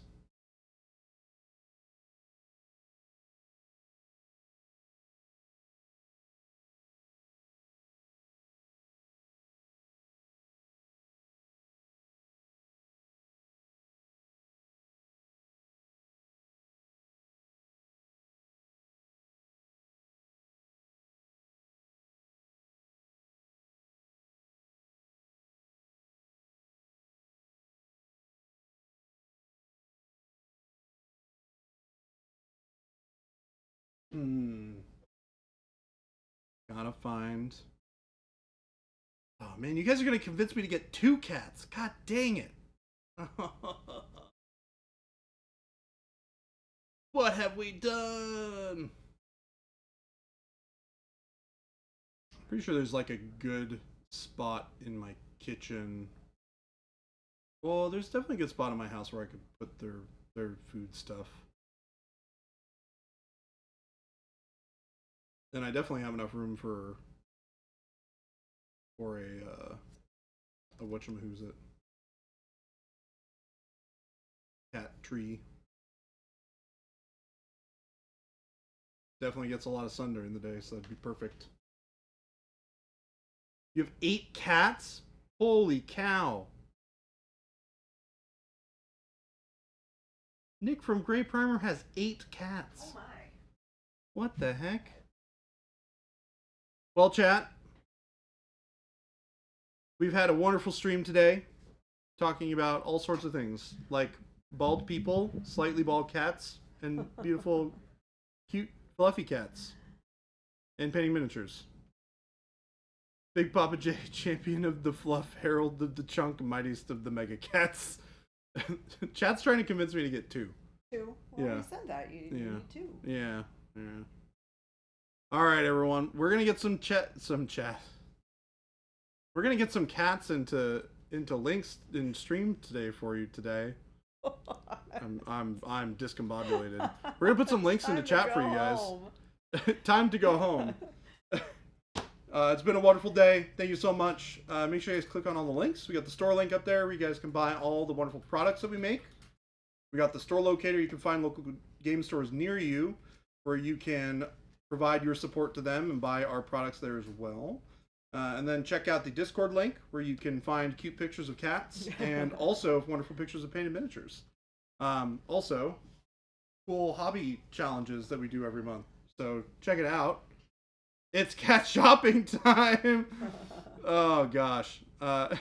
Hmm. Gotta find. Oh man, you guys are gonna convince me to get two cats. God dang it. What have we done? Pretty sure there's like a good spot in my kitchen. Well, there's definitely a good spot in my house where I could put their food stuff. And I definitely have enough room for a whatchamahoo's it cat tree. Definitely gets a lot of sun during the day, so that'd be perfect. You have 8 cats? Holy cow. Nick from Gray Primer has 8 cats. Oh my. What the heck? Well, chat, we've had a wonderful stream today talking about all sorts of things like bald people, slightly bald cats, and beautiful, cute, fluffy cats. And painting miniatures. Big Papa J, champion of the fluff, herald of the chunk, mightiest of the mega cats. Chat's trying to convince me to get 2. 2? Well, Yeah. you said that. You need 2. Yeah. All right, everyone. We're gonna get some chat. We're gonna get some cats into links in stream today for you today. I'm discombobulated. We're gonna put some links in the chat for you guys. Time to go home. It's been a wonderful day. Thank you so much. Make sure you guys click on all the links. We got the store link up there where you guys can buy all the wonderful products that we make. We got the store locator. You can find local game stores near you where you can provide your support to them and buy our products there as well. And then check out the Discord link where you can find cute pictures of cats and also wonderful pictures of painted miniatures. Also, cool hobby challenges that we do every month. So check it out. It's cat shopping time. Oh gosh.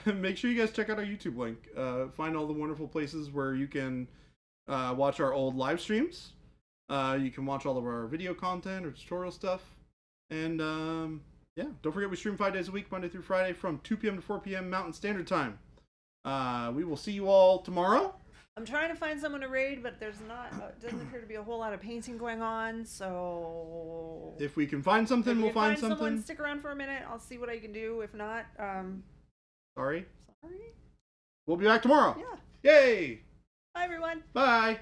Make sure you guys check out our YouTube link. Find all the wonderful places where you can watch our old live streams. You can watch all of our video content or tutorial stuff. And yeah, don't forget we stream 5 days a week, Monday through Friday from 2 p.m. to 4 p.m. Mountain Standard Time. We will see you all tomorrow. I'm trying to find someone to raid, but there's not. Doesn't appear to be a whole lot of painting going on. So if we can find something, we'll find something. Someone, stick around for a minute. I'll see what I can do. If not, sorry. Sorry. We'll be back tomorrow. Yeah. Yay! Bye, everyone. Bye.